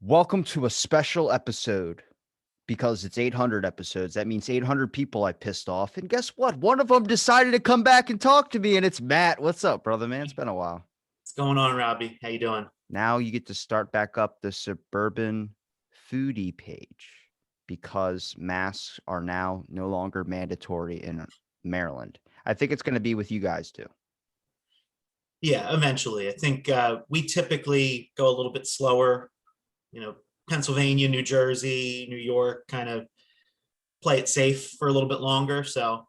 Welcome to a special episode because it's 800 episodes. That means 800 people I pissed off. And guess what? One of them decided to come back and talk to me, and it's Matt. What's up, brother, man? It's been a while. What's going on, Robbie? How you doing? Now you get to start back up the Suburban Foodie page because masks are now no longer mandatory in Maryland. I think it's going to be with you guys too. Yeah, eventually. I think we typically go a little bit slower. Pennsylvania, New Jersey, New York kind of play it safe for a little bit longer. So,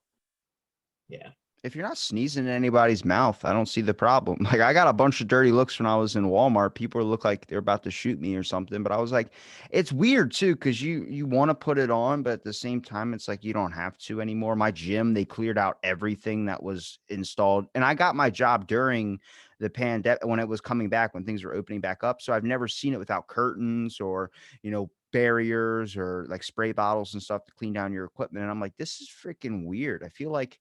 yeah. If you're not sneezing in anybody's mouth, I don't see the problem. Like I got a bunch of dirty looks when I was in Walmart. People look like they're about to shoot me or something. But I was like, it's weird too, because you want to put it on, but at the same time, it's like you don't have to anymore. My gym, they cleared out everything that was installed. And I got my job during the pandemic when it was coming back, when things were opening back up. So I've never seen it without curtains or, barriers or like spray bottles and stuff to clean down your equipment. And I'm like, this is freaking weird. I feel like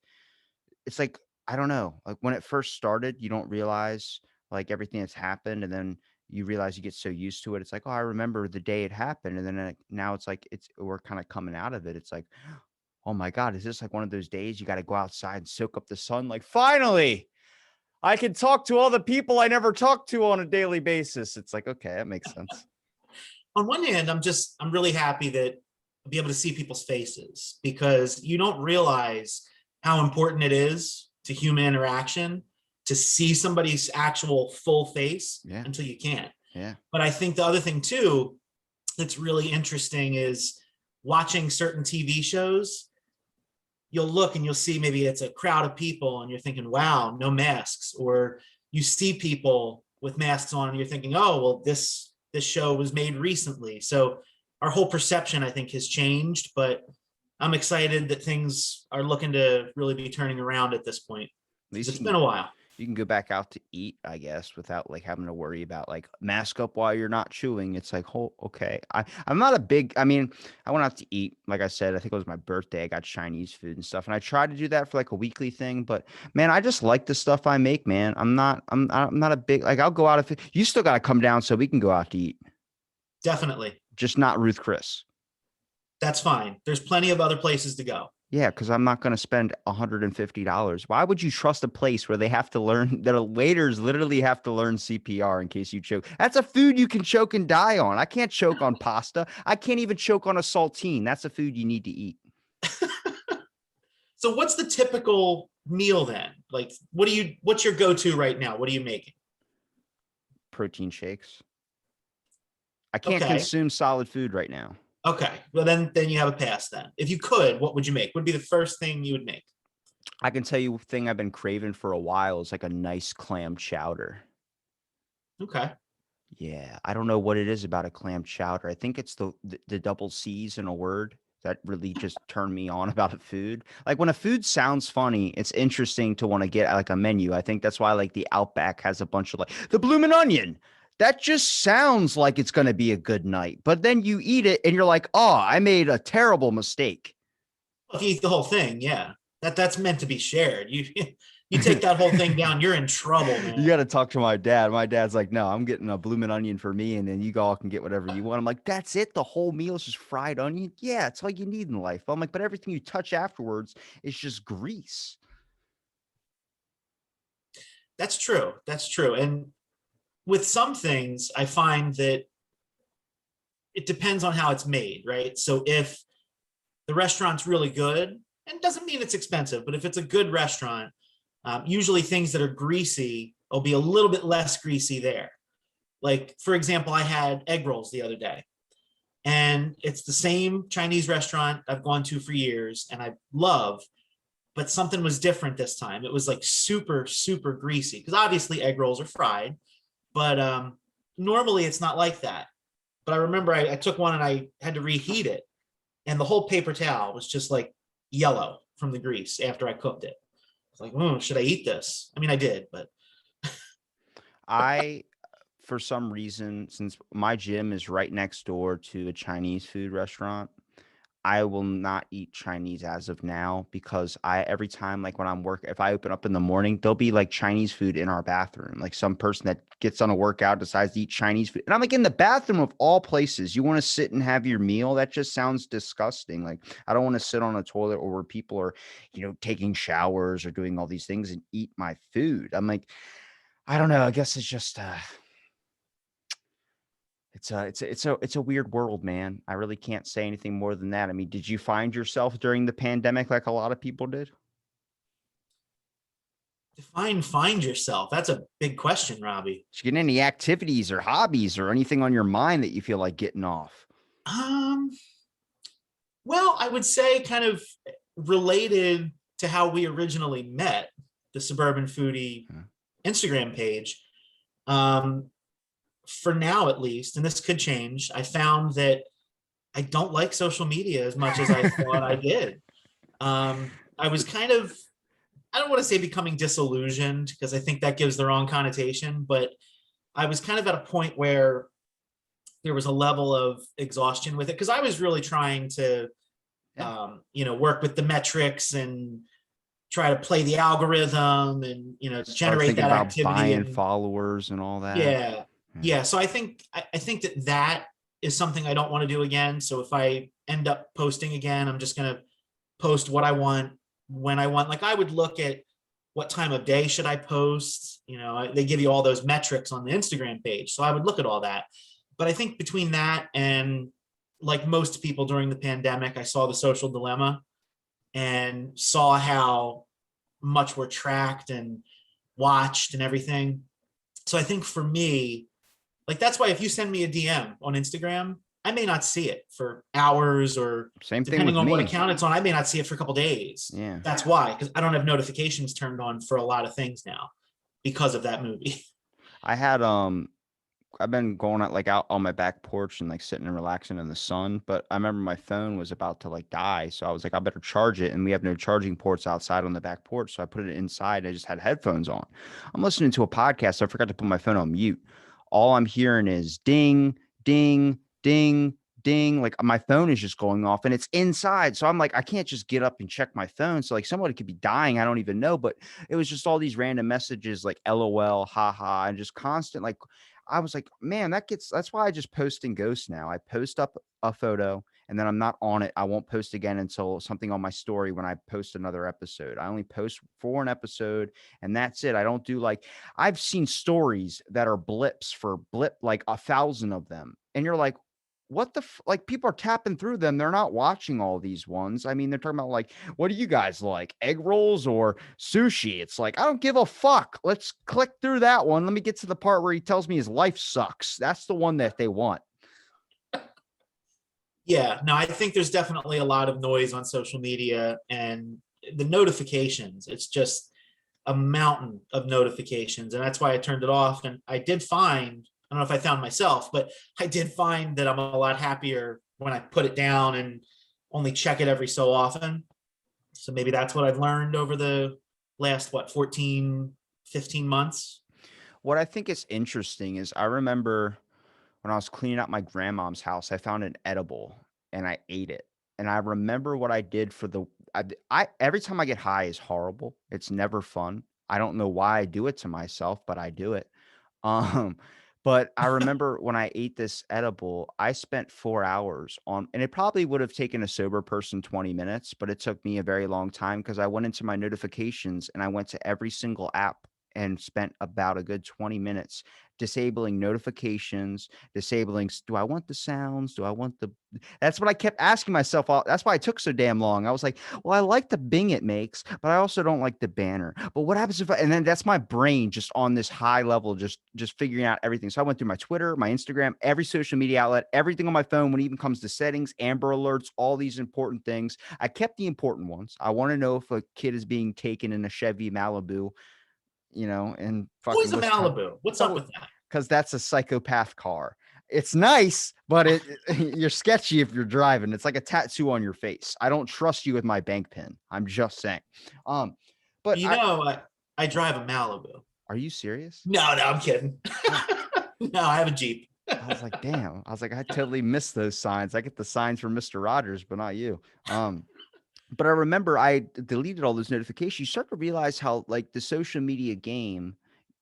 it's like, I don't know, like when it first started, you don't realize like everything that's happened. And then you realize you get so used to it. It's like, oh, I remember the day it happened. And then now it's like, we're kind of coming out of it. It's like, oh my God, is this like one of those days you got to go outside and soak up the sun? Like, finally, I can talk to all the people I never talk to on a daily basis. It's like, okay, that makes sense. On one hand, I'm really happy that I'll be able to see people's faces because you don't realize how important it is to human interaction to see somebody's actual full face Yeah. until you can't. Yeah. But I think the other thing too that's really interesting is watching certain TV shows. You'll look and you'll see maybe it's a crowd of people and you're thinking, wow, no masks. Or you see people with masks on and you're thinking, oh, well, this show was made recently. So our whole perception, I think, has changed, but I'm excited that things are looking to really be turning around at this point At because least it's been a while. you can go back out to eat, I guess, without like having to worry about like mask up while you're not chewing. It's like, oh, okay. I'm not a big, I mean, I went out to eat, like I said, I think it was my birthday. I got Chinese food and stuff. And I tried to do that for like a weekly thing, but man, I just like the stuff I make, man. I'm not a big, like I'll go out if you still got to come down so we can go out to eat, Definitely. just not Ruth Chris. That's fine. There's plenty of other places to go. Yeah, because I'm not going to spend $150. Why would you trust a place where they have to learn that waiters literally have to learn CPR in case you choke? That's a food you can choke and die on. I can't choke on pasta. I can't even choke on a saltine. That's a food you need to eat. So what's the typical meal then? Like what's your go-to right now? What are you making? Protein shakes. I can't Okay. consume solid food right now. Okay. Well then you have a pass then. If you could, what would you make? Would be the first thing you would make? I can tell you a thing I've been craving for a while is like a nice clam chowder. Okay. Yeah, I don't know what it is about a clam chowder. I think it's the double C's in a word that really just turned me on about a food. Like when a food sounds funny, it's interesting to want to get like a menu. I think that's why like the Outback has a bunch of like the bloomin' onion. That just sounds like it's going to be a good night. But then you eat it and you're like, "Oh, I made a terrible mistake." If you eat the whole thing, yeah. That's meant to be shared. You you take that whole thing down, you're in trouble, You man. got to talk to my dad. My dad's like, no, I'm getting a bloomin' onion for me, and then you all can get whatever you want. I'm like, that's it. The whole meal is just fried onion. Yeah, it's all you need in life. I'm like, but everything you touch afterwards is just grease. That's true. That's true. And with some things, I find that it depends on how it's made, right? So if the restaurant's really good, and doesn't mean it's expensive, but if it's a good restaurant, usually things that are greasy will be a little bit less greasy there. Like, for example, I had egg rolls the other day, and it's the same Chinese restaurant I've gone to for years and I love, but something was different this time. It was like super, super greasy because obviously egg rolls are fried, but normally it's not like that. But I remember I took one and I had to reheat it, and the whole paper towel was just like yellow from the grease after I cooked it. It's like, should I eat this? I mean, I did, but I, for some reason, since my gym is right next door to a Chinese food restaurant, I will not eat Chinese as of now because every time like when I'm if I open up in the morning, there'll be like Chinese food in our bathroom. Like some person that gets on a workout decides to eat Chinese food. And I'm like in the bathroom of all places. You want to sit and have your meal? That just sounds disgusting. Like I don't want to sit on a toilet or where people are, taking showers or doing all these things and eat my food. I'm like, I don't know. I guess it's just it's a weird world, man. I really can't say anything more than that. I mean, did you find yourself during the pandemic like a lot of people did? Define find yourself. That's a big question, Robbie. Did you get any activities or hobbies or anything on your mind that you feel like getting off? Um, well, I would say kind of related to how we originally met, the Suburban Foodie Huh. Instagram page. Um, for now, at least, and this could change, I found that I don't like social media as much as I thought I did. I was kind of, I don't want to say becoming disillusioned because I think that gives the wrong connotation, but I was kind of at a point where there was a level of exhaustion with it because I was really trying to, Yeah. work with the metrics and try to play the algorithm and Start generate thinking that about activity buying and followers and all that. yeah, Yeah. yeah. So I think that is something I don't want to do again. So if I end up posting again, I'm just gonna post what I want when I want. Like I would look at what time of day should I post. They give you all those metrics on the Instagram page, so I would look at all that. But I think between that and like most people during the pandemic, I saw the social dilemma and saw how much we're tracked and watched and everything. So I think for me, like that's why if you send me a DM on Instagram, I may not see it for hours or Same thing depending with on what me. account it's on, I may not see it for a couple days. Yeah. That's why, because I don't have notifications turned on for a lot of things now because of that movie. I had I've been going out like out on my back porch and like sitting and relaxing in the sun, but I remember my phone was about to like die, so I was like, I better charge it, and we have no charging ports outside on the back porch, so I put it inside. I just had headphones on. I'm listening to a podcast, so I forgot to put my phone on mute. All I'm hearing is ding, ding, ding, ding. Like my phone is just going off, and it's inside, so I'm like, I can't just get up and check my phone. So like somebody could be dying, I don't even know, but it was just all these random messages like LOL, haha, and just constant like I was like, man, that's why I just post in ghost now. I post up a photo and then I'm not on it. I won't post again until something on my story when I post another episode. I only post for an episode and that's it. I don't do like I've seen stories that are blips for blip like 1,000 of them. And you're like, what the like people are tapping through them. They're not watching all these ones. I mean, they're talking about like, what do you guys like? Egg rolls or sushi? It's like, I don't give a fuck. Let's click through that one. Let me get to the part where he tells me his life sucks. That's the one that they want. Yeah, no, I think there's definitely a lot of noise on social media and the notifications. It's just a mountain of notifications. And that's why I turned it off. And I did find, I don't know if I found myself, but I did find that I'm a lot happier when I put it down and only check it every so often. So maybe that's what I've learned over the last, 14, 15 months. What I think is interesting is I remember when I was cleaning out my grandmom's house, I found an edible and I ate it. And I remember what I did for I every time I get high is horrible. It's never fun. I don't know why I do it to myself, but I do it. Um, but I remember when I ate this edible, I spent 4 hours on, and it probably would have taken a sober person 20 minutes, but it took me a very long time because I went into my notifications and I went to every single app and spent about a good 20 minutes disabling notifications, do I want the sounds? Do I want the That's what I kept asking myself. That's why it took so damn long. I was like, well, I like the bing it makes, but I also don't like the banner. But what happens if and then that's my brain just on this high level, just figuring out everything. So I went through my Twitter, my Instagram, every social media outlet, everything on my phone when it even comes to settings, Amber Alerts, all these important things. I kept the important ones. I want to know if a kid is being taken in a Chevy Malibu, and Always fucking a Wisconsin. Malibu. What's up with that? Because that's a psychopath car. It's nice, but you're sketchy if you're driving. It's like a tattoo on your face. I don't trust you with my bank pin. I'm just saying. Um, but I drive a Malibu. are you serious? No, I'm kidding. Oh, No, I have a Jeep. I was like, damn. I was like, I totally missed those signs. I get the signs from Mr. Rogers, but not you. But I remember I deleted all those notifications. You start to realize how like the social media game,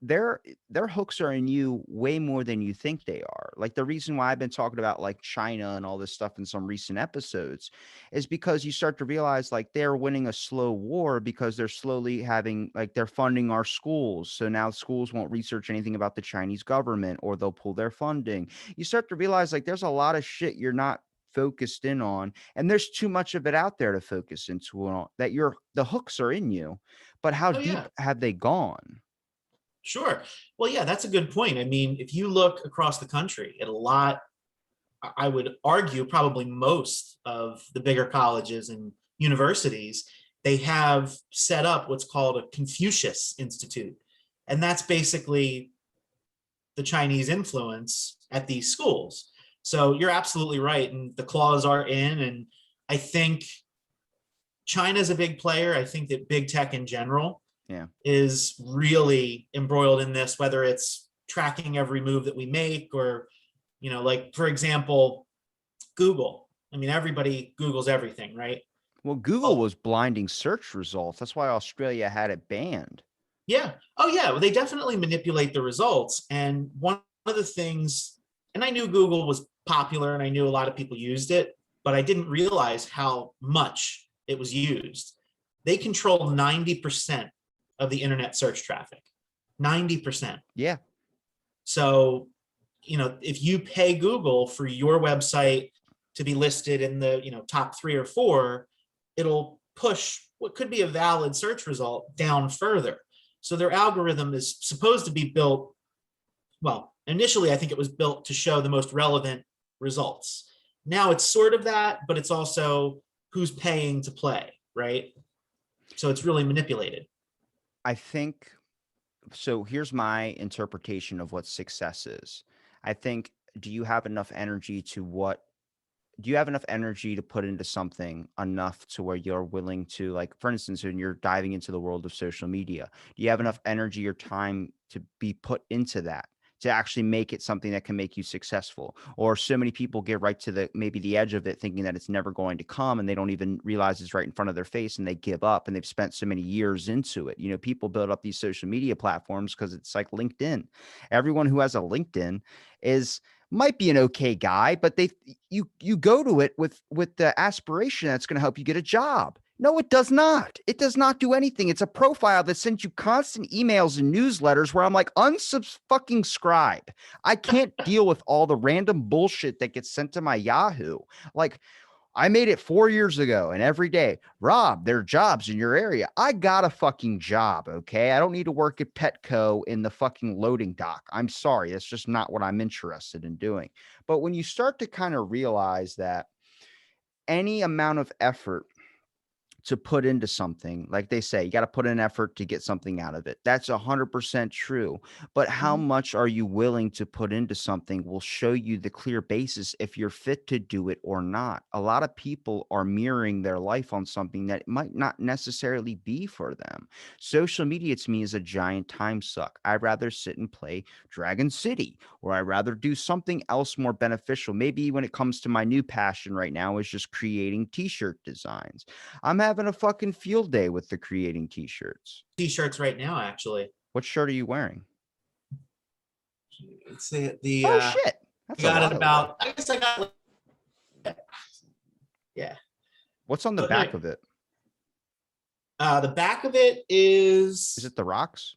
their their hooks are in you way more than you think they are. Like the reason why I've been talking about like China and all this stuff in some recent episodes is because you start to realize like they're winning a slow war because they're slowly having like they're funding our schools. So now schools won't research anything about the Chinese government or they'll pull their funding. You start to realize like there's a lot of shit you're not focused in on, and there's too much of it out there to focus into on that the hooks are in you, but how Oh deep yeah, have they gone? sure. Well, yeah, that's a good point. I mean, if you look across the country at a lot, I would argue probably most of the bigger colleges and universities, they have set up what's called a Confucius Institute. And that's basically the Chinese influence at these schools. So you're absolutely right. And the claws are in. And I think China's a big player. I think that big tech in general Yeah. is really embroiled in this, whether it's tracking every move that we make or, like for example, Google. I mean, everybody Googles everything, right? Well, Google Well, was blinding search results. That's why Australia had it banned. yeah. Oh, yeah. Well, they definitely manipulate the results. And one of the things, and I knew Google was popular and I knew a lot of people used it, but I didn't realize how much it was used. They control 90% of the internet search traffic. 90%. Yeah. So, if you pay Google for your website to be listed in the, top 3 or 4, it'll push what could be a valid search result down further. So their algorithm is supposed to be built, well, initially I think it was built to show the most relevant results. Now it's sort of that, but it's also who's paying to play, right? So it's really manipulated. I think so. Here's my interpretation of what success is. I think, do you have enough energy to what do you have enough energy to put into something enough to where you're willing to, like, for instance, when you're diving into the world of social media, do you have enough energy or time to be put into that to actually make it something that can make you successful? Or so many people get right to the maybe the edge of it thinking that it's never going to come and they don't even realize it's right in front of their face and they give up and they've spent so many years into it. People build up these social media platforms because it's like LinkedIn. Everyone who has a LinkedIn is might be an okay guy, but you go to it with the aspiration that's going to help you get a job. No, it does not. It does not do anything. It's a profile that sends you constant emails and newsletters where I'm like, fucking scribe. I can't deal with all the random bullshit that gets sent to my Yahoo. Like, I made it 4 years ago, and every day, Rob, there are jobs in your area. I got a fucking job, okay? I don't need to work at Petco in the fucking loading dock. I'm sorry. That's just not what I'm interested in doing. But when you start to kind of realize that any amount of effort to put into something, like they say, you got to put in effort to get something out of it. That's 100% true. But how Mhm. much are you willing to put into something will show you the clear basis if you're fit to do it or not. A lot of people are mirroring their life on something that might not necessarily be for them. Social media to me is a giant time suck. I'd rather sit and play Dragon City, or I'd rather do something else more beneficial. Maybe when it comes to my new passion right now is just creating t-shirt designs. I'm having a fucking field day with the creating t-shirts. T-shirts right now, actually. What shirt are you wearing? It's the Oh shit. I That's a got it lot of wool. about, I guess I got, yeah. What's on the So no, back of it? the back of it Is is, it the rocks?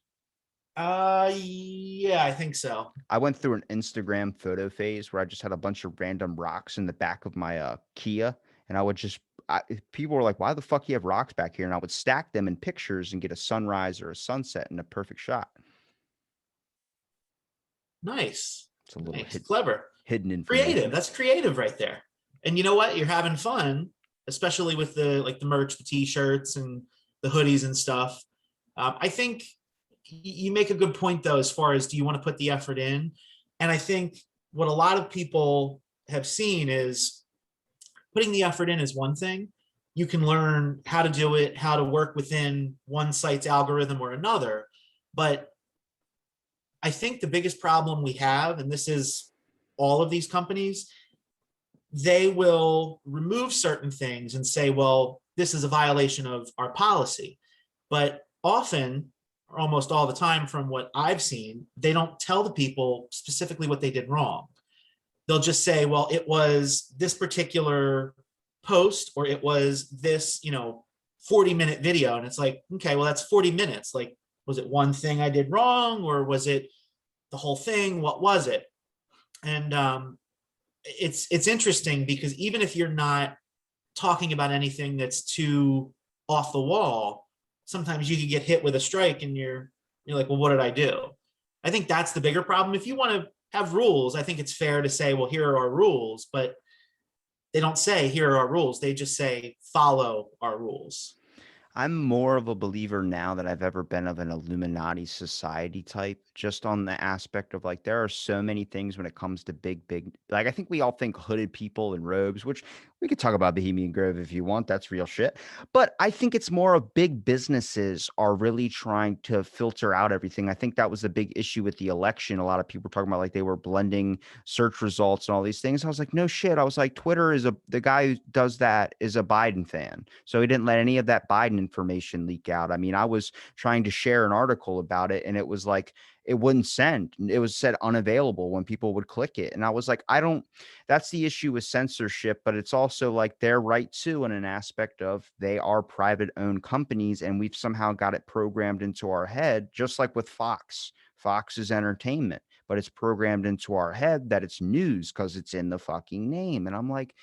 yeah, I think so. I went through an Instagram photo phase where I just had a bunch of random rocks in the back of my Kia, and I would just people were like, "Why the fuck you have rocks back here?" And I would stack them in pictures and get a sunrise or a sunset in a perfect shot. Nice. It's a little Nice. Clever. hidden Creative. information. That's creative right there. And you know what? You're having fun, especially with the merch, the t-shirts and the hoodies and stuff. I think you make a good point though, as far as do you want to put the effort in? And I think what a lot of people have seen is putting the effort in is one thing. You can learn how to do it, how to work within one site's algorithm or another. But I think the biggest problem we have, and this is all of these companies, they will remove certain things and say, well, this is a violation of our policy. But often, or almost all the time from what I've seen, they don't tell the people specifically what they did wrong. They'll just say, well, it was this particular post, or it was this, 40-minute video. And it's like, okay, well, that's 40 minutes. Like, was it one thing I did wrong, or was it the whole thing? What was it? And it's interesting because even if you're not talking about anything that's too off the wall, sometimes you can get hit with a strike and you're like, well, what did I do? I think that's the bigger problem. If you want to have rules, I think it's fair to say, well, here are our rules, but they don't say here are our rules. They just say follow our rules. I'm more of a believer now than I've ever been of an Illuminati society type, just on the aspect of like, there are so many things when it comes to big, like, I think we all think hooded people in robes, which we could talk about Bohemian Grove if you want. That's real shit. But I think it's more of big businesses are really trying to filter out everything. I think that was the big issue with the election. A lot of people were talking about like they were blending search results and all these things. I was like, no shit. I was like, Twitter is the guy who does that is a Biden fan. So he didn't let any of that Biden information leak out. I mean, I was trying to share an article about it and it was like, it wouldn't send. It was said unavailable when people would click it. And I was like, that's the issue with censorship, but it's also like they're right too in an aspect of they are private owned companies and we've somehow got it programmed into our head, just like with Fox. Fox is entertainment, but it's programmed into our head that it's news because it's in the fucking name. And I'm like,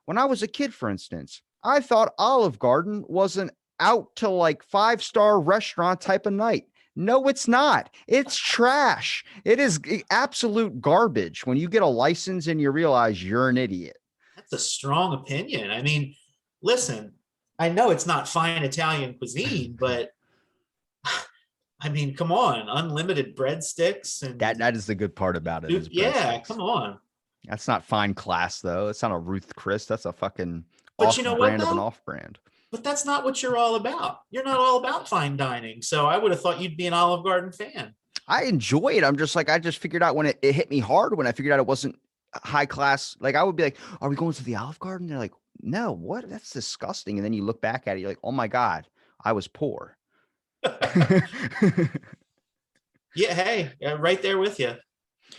when I was a kid, for instance, I thought Olive Garden was an out to like 5-star restaurant type of night. No, it's not. It's trash. It is absolute garbage. When you get a license and you realize you're an idiot. That's a strong opinion. I mean, listen, I know it's not fine Italian cuisine, but I mean, come on, unlimited breadsticks and That is the good part about it. Is yeah, breadsticks. come on. That's not fine class though. It's not a Ruth Chris. That's a fucking But you off know what brand of an though? off brand. But that's not what you're all about. You're not all about fine dining. So I would have thought you'd be an Olive Garden fan. I enjoy it. I'm just like, I just figured out when it hit me hard when I figured out it wasn't high class. Like I would be like, are we going to the Olive Garden? They're like, no, what? That's disgusting. And then you look back at it, you're like, oh my God, I was poor. Yeah, hey, right there with you.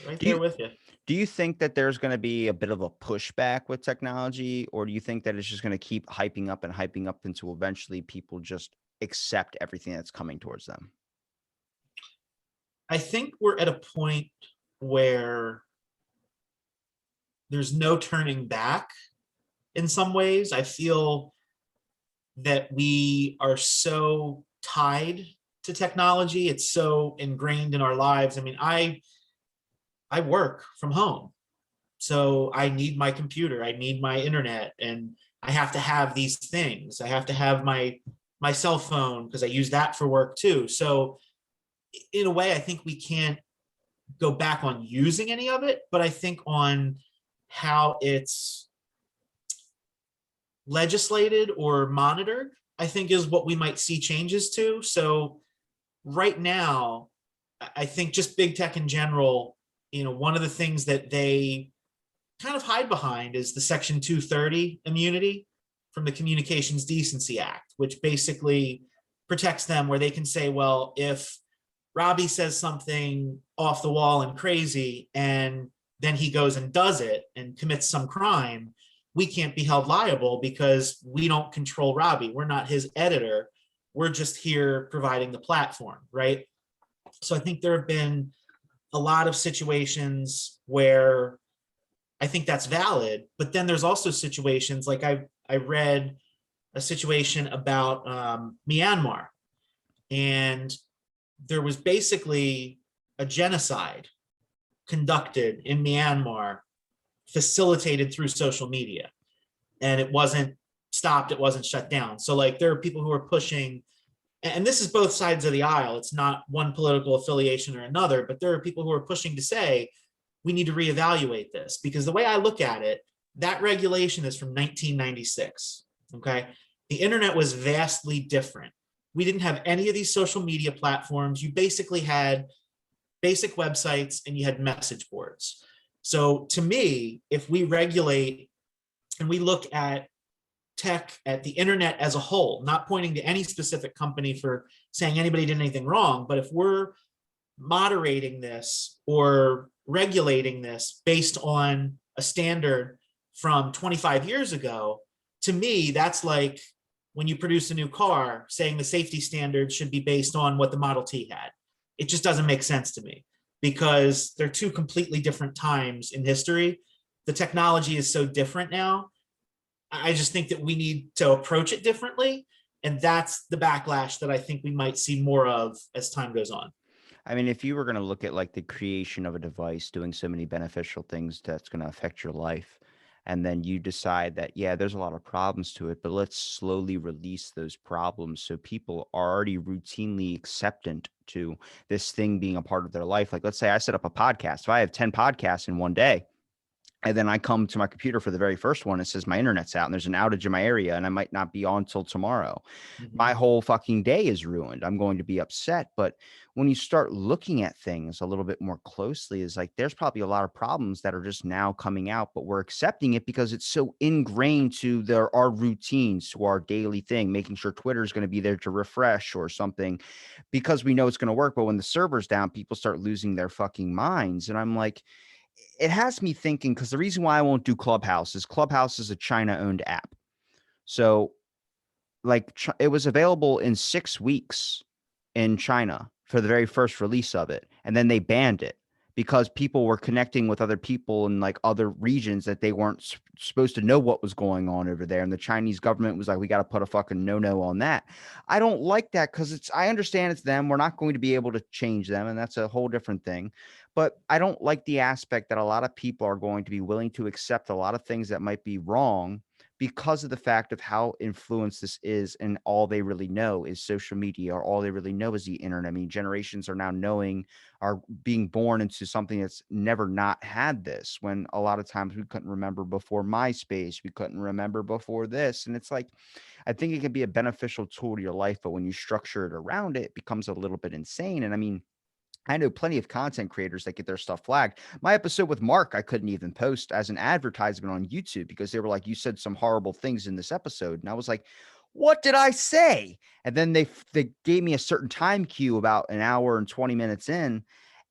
Right Do there you with you. do you think that there's going to be a bit of a pushback with technology, or do you think that it's just going to keep hyping up until eventually people just accept everything that's coming towards them? I think we're at a point where there's no turning back in some ways. I feel that we are so tied to technology. It's so ingrained in our lives. I mean, I work from home. So I need my computer, I need my internet, and I have to have these things. I have to have my cell phone because I use that for work too. So in a way, I think we can't go back on using any of it, but I think on how it's legislated or monitored, I think is what we might see changes to. So right now, I think just big tech in general, one of the things that they kind of hide behind is the Section 230 immunity from the Communications Decency Act, which basically protects them where they can say, well, if Robbie says something off the wall and crazy, and then he goes and does it and commits some crime, we can't be held liable because we don't control Robbie. We're not his editor. We're just here providing the platform, right? So I think there have been a lot of situations where I think that's valid, but then there's also situations like I read a situation about Myanmar, and there was basically a genocide conducted in Myanmar, facilitated through social media, and it wasn't stopped, it wasn't shut down. So like there are people who are pushing, and this is both sides of the aisle. It's not one political affiliation or another, but there are people who are pushing to say, we need to reevaluate this, because the way I look at it, that regulation is from 1996. Okay. The internet was vastly different. We didn't have any of these social media platforms. You basically had basic websites and you had message boards. So to me, if we regulate and we look at tech, at the internet as a whole, not pointing to any specific company for saying anybody did anything wrong, but if we're moderating this or regulating this based on a standard from 25 years ago, to me, that's like when you produce a new car saying the safety standard should be based on what the Model T had. It just doesn't make sense to me because they're two completely different times in history. The technology is so different now. I just think that we need to approach it differently. And that's the backlash that I think we might see more of as time goes on. I mean, if you were going to look at like the creation of a device doing so many beneficial things that's going to affect your life, and then you decide that, yeah, there's a lot of problems to it, but let's slowly release those problems so people are already routinely acceptant to this thing being a part of their life. Like, let's say I set up a podcast. If I have 10 podcasts in one day, and then I come to my computer for the very first one, it says my internet's out and there's an outage in my area and I might not be on till tomorrow. My Mhm. whole fucking day is ruined. I'm going to be upset. But when you start looking at things a little bit more closely, is like there's probably a lot of problems that are just now coming out, but we're accepting it because it's so ingrained to our routines, to our daily thing, making sure Twitter is going to be there to refresh or something because we know it's going to work. But when the server's down, people start losing their fucking minds. And I'm like, it has me thinking, because the reason why I won't do Clubhouse is Clubhouse is a China owned app. So like it was available in 6 weeks in China for the very first release of it. And then they banned it because people were connecting with other people in like other regions that they weren't supposed to know what was going on over there. And the Chinese government was like, we got to put a fucking no on that. I don't like that because I understand it's them. We're not going to be able to change them. And that's a whole different thing. But I don't like the aspect that a lot of people are going to be willing to accept a lot of things that might be wrong because of the fact of how influenced this is, and all they really know is social media, or all they really know is the internet. I mean, generations are now are being born into something that's never not had this, when a lot of times we couldn't remember before MySpace, we couldn't remember before this. And it's like, I think it can be a beneficial tool to your life, but when you structure it around it, it becomes a little bit insane. And I mean, I know plenty of content creators that get their stuff flagged. My episode with Mark, I couldn't even post as an advertisement on YouTube because they were like, you said some horrible things in this episode. And I was like, what did I say? And then they gave me a certain time cue about an hour and 20 minutes in.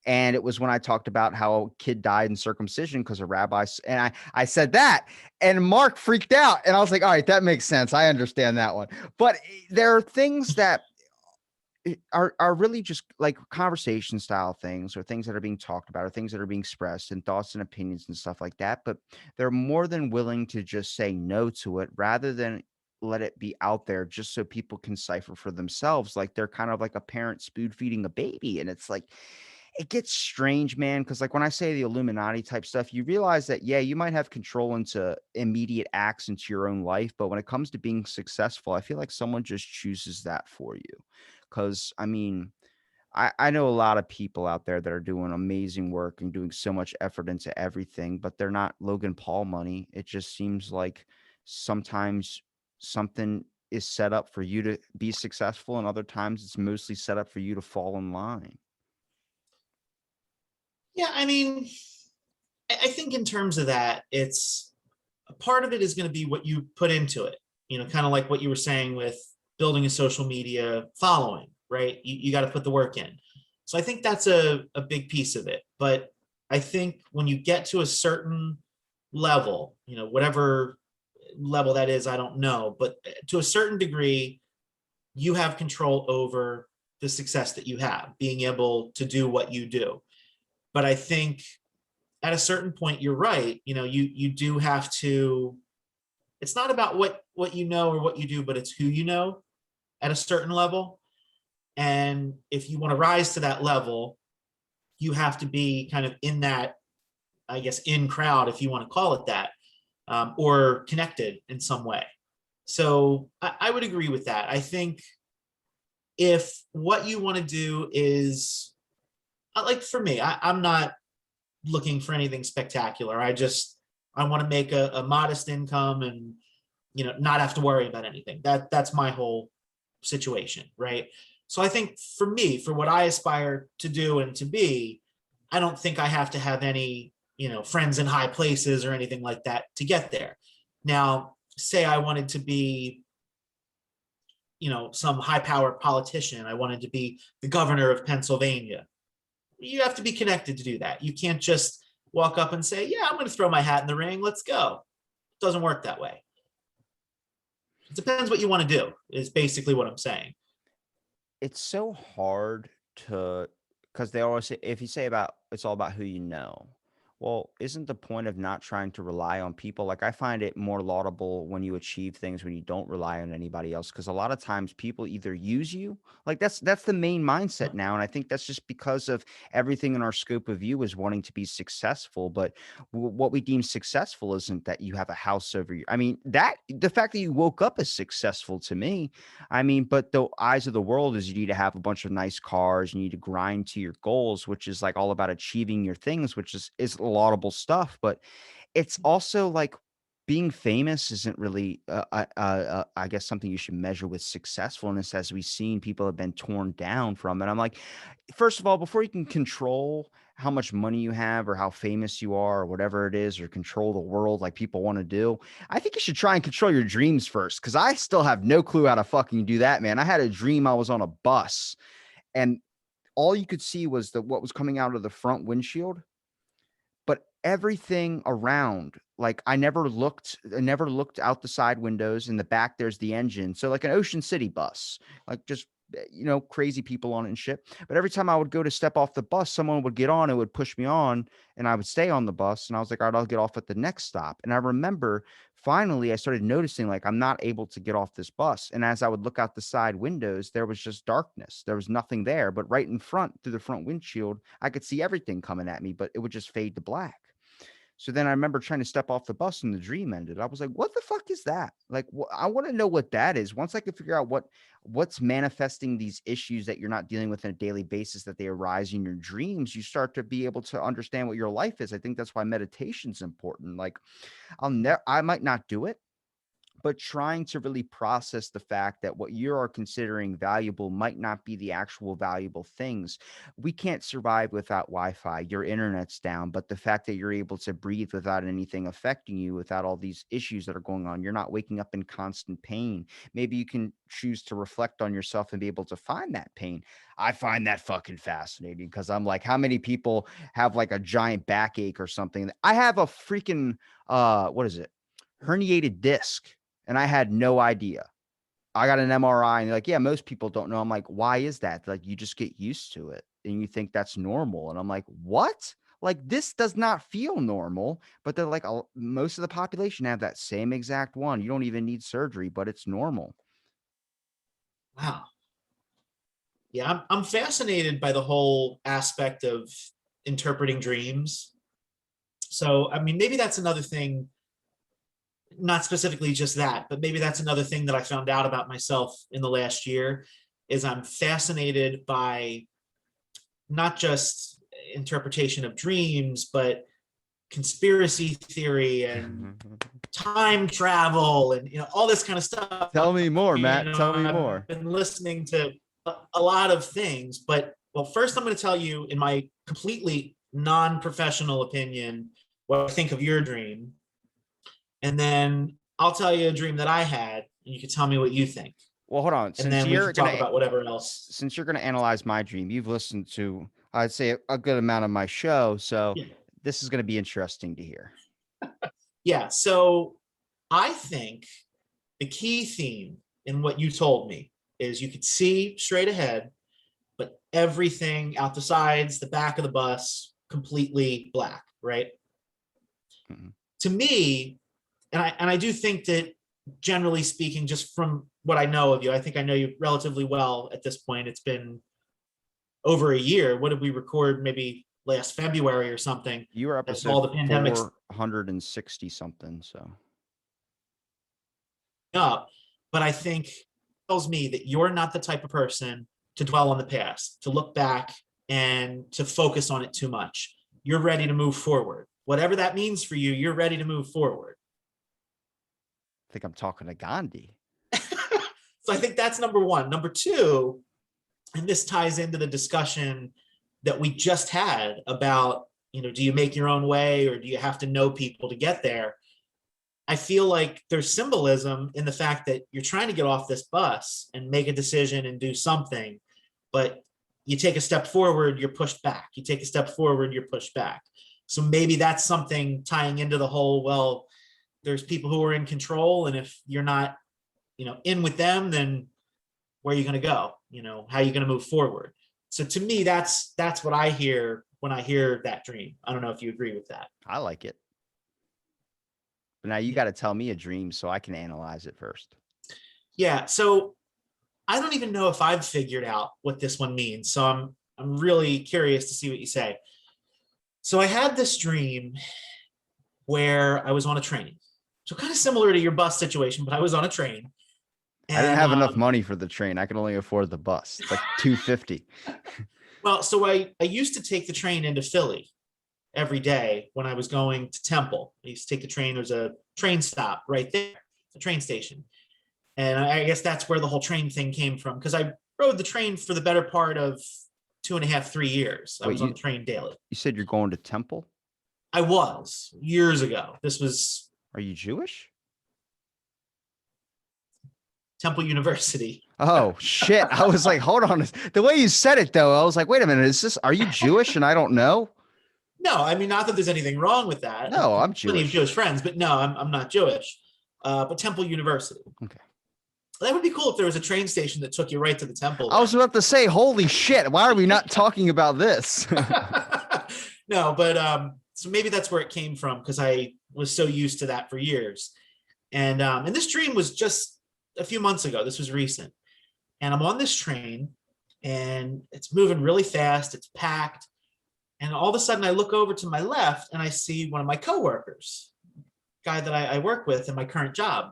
And it was when I talked about how a kid died in circumcision because a rabbi, and I said that, and Mark freaked out. And I was like, all right, that makes sense. I understand that one. But there are things that are really just like conversation style things, or things that are being talked about, or things that are being expressed, and thoughts and opinions and stuff like that. But they're more than willing to just say no to it rather than let it be out there just so people can cipher for themselves. Like they're kind of like a parent spoon feeding a baby. And it's like, it gets strange, man. Cause like when I say the Illuminati type stuff, you realize that, yeah, you might have control into immediate acts into your own life. But when it comes to being successful, I feel like someone just chooses that for you. Cause I mean, I know a lot of people out there that are doing amazing work and doing so much effort into everything, but they're not Logan Paul money. It just seems like sometimes something is set up for you to be successful, and other times it's mostly set up for you to fall in line. Yeah, I mean, I think in terms of that, it's a part of it is going to be what you put into it, kind of like what you were saying with building a social media following, right? You got to put the work in. So I think that's a big piece of it. But I think when you get to a certain level, whatever level that is, I don't know, but to a certain degree, you have control over the success that you have, being able to do what you do. But I think at a certain point, you're right. You do have to. It's not about what you know or what you do, but it's who you know at a certain level. And if you want to rise to that level, you have to be kind of in that, I guess, in crowd, if you want to call it that, or connected in some way. So I would agree with that. I think if what you want to do is, like for me, I'm not looking for anything spectacular. I want to make a modest income and not have to worry about anything. That's my whole situation, right? So I think for me, for what I aspire to do and to be, I don't think I have to have any friends in high places or anything like that to get there. Now, say I wanted to be, some high powered politician. I wanted to be the governor of Pennsylvania. You have to be connected to do that. You can't just walk up and say, yeah, I'm going to throw my hat in the ring. Let's go. It doesn't work that way. It depends what you want to do, is basically what I'm saying. It's so hard to, because they always say, if you say about it's all about who you know. Well, isn't the point of not trying to rely on people? Like, I find it more laudable when you achieve things when you don't rely on anybody else, because a lot of times people either use you, like that's the main mindset now, and I think that's just because of everything in our scope of view is wanting to be successful. But what we deem successful isn't that you have a house over you. I mean, that the fact that you woke up is successful to me. I mean, but the eyes of the world is you need to have a bunch of nice cars, you need to grind to your goals, which is like all about achieving your things, which is laudable stuff. But it's also like being famous isn't really, I guess, something you should measure with successfulness, as we've seen people have been torn down from it. I'm like, first of all, before you can control how much money you have or how famous you are or whatever it is, or control the world like people want to do, I think you should try and control your dreams first. Cause I still have no clue how to fucking do that, man. I had a dream I was on a bus and all you could see was what was coming out of the front windshield, but everything around, like I never looked out the side windows. In the back there's the engine, so like an Ocean City bus, like just crazy people on it and shit. But every time I would go to step off the bus, someone would get on and would push me on, and I would stay on the bus, and I was like, all right, I'll get off at the next stop. And I remember finally I started noticing like I'm not able to get off this bus, and as I would look out the side windows, there was just darkness, there was nothing there. But right in front, through the front windshield, I could see everything coming at me, but it would just fade to black. So then I remember trying to step off the bus and the dream ended. I was like, "What the fuck is that?" Like, I want to know what that is. Once I can figure out what's manifesting these issues that you're not dealing with on a daily basis, that they arise in your dreams, you start to be able to understand what your life is. I think that's why meditation's important. Like, I might not do it, but trying to really process the fact that what you are considering valuable might not be the actual valuable things. We can't survive without Wi-Fi. Your internet's down, but the fact that you're able to breathe without anything affecting you, without all these issues that are going on, you're not waking up in constant pain. Maybe you can choose to reflect on yourself and be able to find that pain. I find that fucking fascinating because I'm like, how many people have like a giant backache or something? I have a freaking what is it? Herniated disc, and I had no idea. I got an MRI and they're like, yeah, most people don't know. I'm like, why is that? Like, you just get used to it and you think that's normal. And I'm like, what? Like, this does not feel normal. But they're like, oh, most of the population have that same exact one. You don't even need surgery, but it's normal. Wow. Yeah, I'm fascinated by the whole aspect of interpreting dreams. So, I mean, maybe that's another thing, not specifically just that, but maybe that's another thing that I found out about myself in the last year is I'm fascinated by not just interpretation of dreams, but conspiracy theory and time travel and all this kind of stuff. Tell me more, Matt. Tell me I've more. been listening to a lot of things, but well, first I'm going to tell you in my completely non-professional opinion what I think of your dream, and then I'll tell you a dream that I had, and you can tell me what you think, Well, hold on. and then we can talk about whatever else. Since you're gonna analyze my dream, you've listened to, I'd say, a good amount of my show, so Yeah. this is gonna be interesting to hear. Yeah. So I think the key theme in what you told me is you could see straight ahead, but everything out the sides, the back of the bus, completely black, right? Mhm. To me, and I do think that generally speaking, just from what I know of you, I think I know you relatively well at this point. It's been over a year. What did we record? Maybe last February or something. You were As episode all the pandemics 460 something, so up, but I think tells me that you're not the type of person to dwell on the past, to look back and to focus on it too much. You're ready to move forward. Whatever that means for you, you're ready to move forward. I think I'm talking to Gandhi. So I think that's number one. Number two, and this ties into the discussion that we just had about, do you make your own way or do you have to know people to get there? I feel like there's symbolism in the fact that you're trying to get off this bus and make a decision and do something, but you take a step forward, you're pushed back. You take a step forward, you're pushed back. So maybe that's something tying into the whole, well, there's people who are in control, and if you're not, in with them, then where are you going to go? How are you going to move forward? So to me, that's what I hear when I hear that dream. I don't know if you agree with that. I like it. But now you got to tell me a dream so I can analyze it first. Yeah. So I don't even know if I've figured out what this one means. So I'm really curious to see what you say. So I had this dream where I was on a train. So kind of similar to your bus situation, but I was on a train. I didn't And have enough money for the train. I could only afford the bus. It's like $250. well, so I used to take the train into Philly every day when I was going to Temple. I used to take the train. There's a train stop right there, the train station. And I guess that's where the whole train thing came from, because I rode the train for the better part of 2.5, 3 years. I was on the train daily. You said you're going to Temple? I was years ago. This was. Are you Jewish? Temple University. Oh, shit. I was like, hold on. The way you said it, though, I was like, wait a minute. Are you Jewish and I don't know? No, I mean, not that there's anything wrong with that. No, I'm Jewish. Plenty of Jewish friends, but no, I'm not Jewish. But Temple University. Okay. That would be cool if there was a train station that took you right to the temple. I was about to say, holy shit, why are we not talking about this? No, but so maybe that's where it came from, because I was so used to that for years. And this dream was just a few months ago. This was recent. And I'm on this train and it's moving really fast. It's packed. And all of a sudden I look over to my left and I see one of my coworkers, guy that I work with in my current job.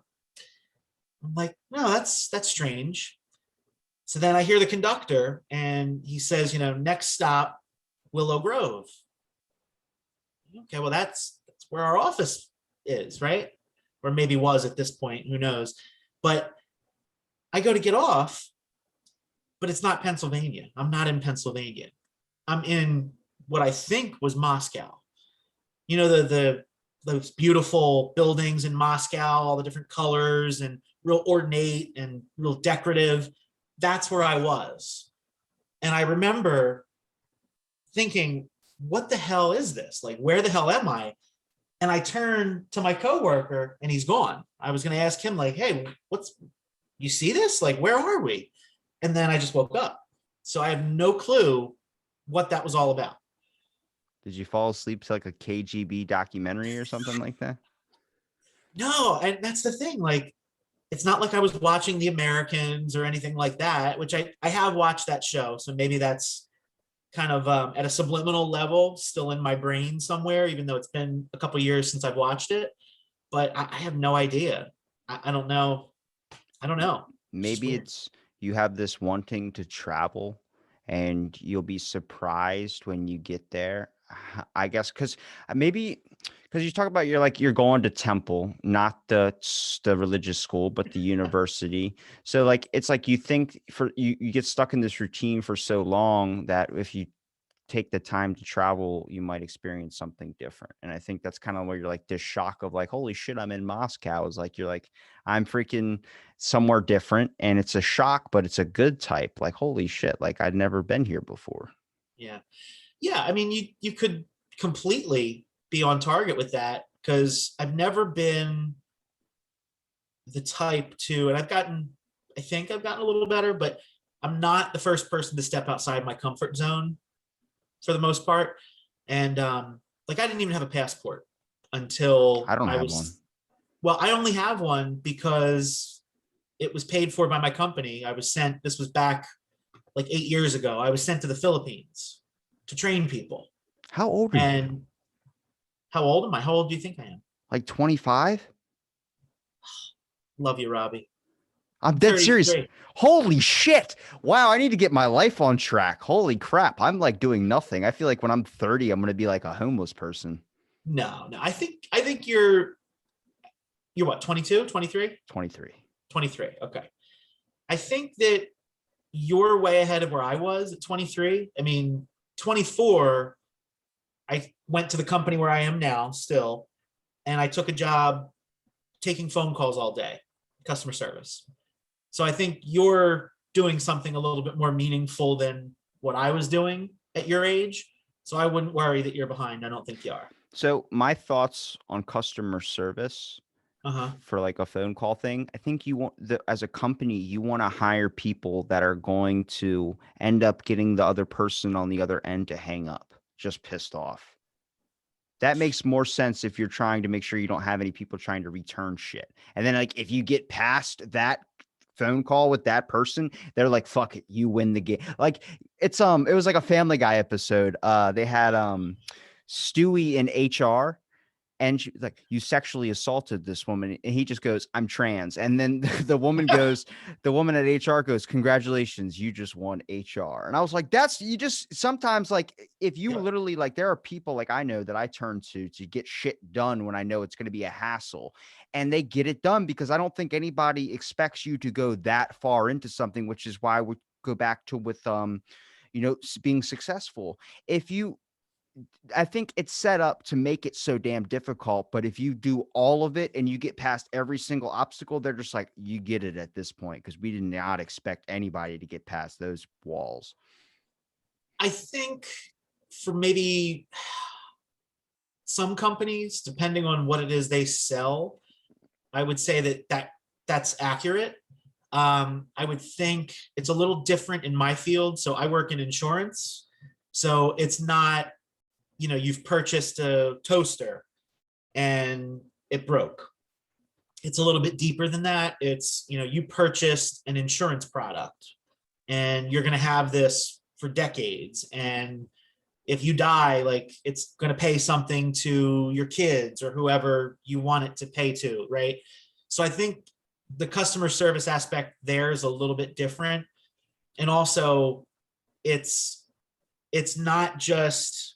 I'm like, no, that's strange. So then I hear the conductor and he says, next stop, Willow Grove. Okay, well, that's where our office is, right? Or maybe was at this point, who knows? But I go to get off, but it's not Pennsylvania. I'm not in Pennsylvania. I'm in what I think was Moscow. Those beautiful buildings in Moscow, all the different colors and real ornate and real decorative. That's where I was. And I remember thinking, what the hell is this? Like, where the hell am I? And I turned to my coworker and he's gone. I was going to ask him, like, hey, you see this? Like, where are we? And then I just woke up. So I have no clue what that was all about. Did you fall asleep to like a KGB documentary or something like that? No, and that's the thing. Like, it's not like I was watching The Americans or anything like that, which I have watched that show. So maybe that's kind of at a subliminal level still in my brain somewhere, even though it's been a couple years since I've watched it. But I have no idea. I don't know. I don't know. Maybe it's you have this wanting to travel and you'll be surprised when you get there. I guess because you talk about you're going to Temple, not the religious school, but the university. So like it's like you think you get stuck in this routine for so long that if you take the time to travel, you might experience something different. And I think that's kind of where you're like this shock of like, holy shit, I'm in Moscow. Is like you're like, I'm freaking somewhere different, and it's a shock, but it's a good type. Like, holy shit, like I'd never been here before. Yeah. Yeah, I mean, you could completely be on target with that, because I've never been the type to, and I think I've gotten a little better, but I'm not the first person to step outside my comfort zone for the most part. And like I didn't even have a passport until I don't have one. Well, I only have one because it was paid for by my company. This was back like 8 years ago. I was sent to the Philippines to train people. How old are you? And how old am I? How old do you think I am? Like 25? Love you, Robbie. I'm dead serious. Holy shit. Wow, I need to get my life on track. Holy crap. I'm like doing nothing. I feel like when I'm 30, I'm going to be like a homeless person. No. I think you're what, 22, 23? 23. 23. Okay. I think that you're way ahead of where I was at 23. I mean, 24, I went to the company where I am now still, and I took a job taking phone calls all day, customer service. So I think you're doing something a little bit more meaningful than what I was doing at your age. So I wouldn't worry that you're behind. I don't think you are. So my thoughts on customer service Uh-huh. for like a phone call thing, I think as a company, you want to hire people that are going to end up getting the other person on the other end to hang up, just pissed off. That makes more sense if you're trying to make sure you don't have any people trying to return shit. And then like if you get past that phone call with that person, they're like, fuck it, you win the game. Like it was like a Family Guy episode. They had Stewie in HR, and she was like, you sexually assaulted this woman, and he just goes, I'm trans. And then the woman at HR goes, congratulations, you just won HR. And I was like, that's, you just sometimes, like, if you Yep. literally, like, there are people like I know that I turn to get shit done when I know it's going to be a hassle, and they get it done because I don't think anybody expects you to go that far into something, which is why we go back to with being successful. If you I think it's set up to make it so damn difficult, but if you do all of it and you get past every single obstacle, they're just like, you get it at this point because we did not expect anybody to get past those walls. I think for maybe some companies, depending on what it is they sell, I would say that's accurate. I would think it's a little different in my field. So I work in insurance. So it's not, you've purchased a toaster and it broke. It's a little bit deeper than that. It's, you purchased an insurance product and you're going to have this for decades. And if you die, like it's going to pay something to your kids or whoever you want it to pay to, right? So I think the customer service aspect there is a little bit different. And also it's not just,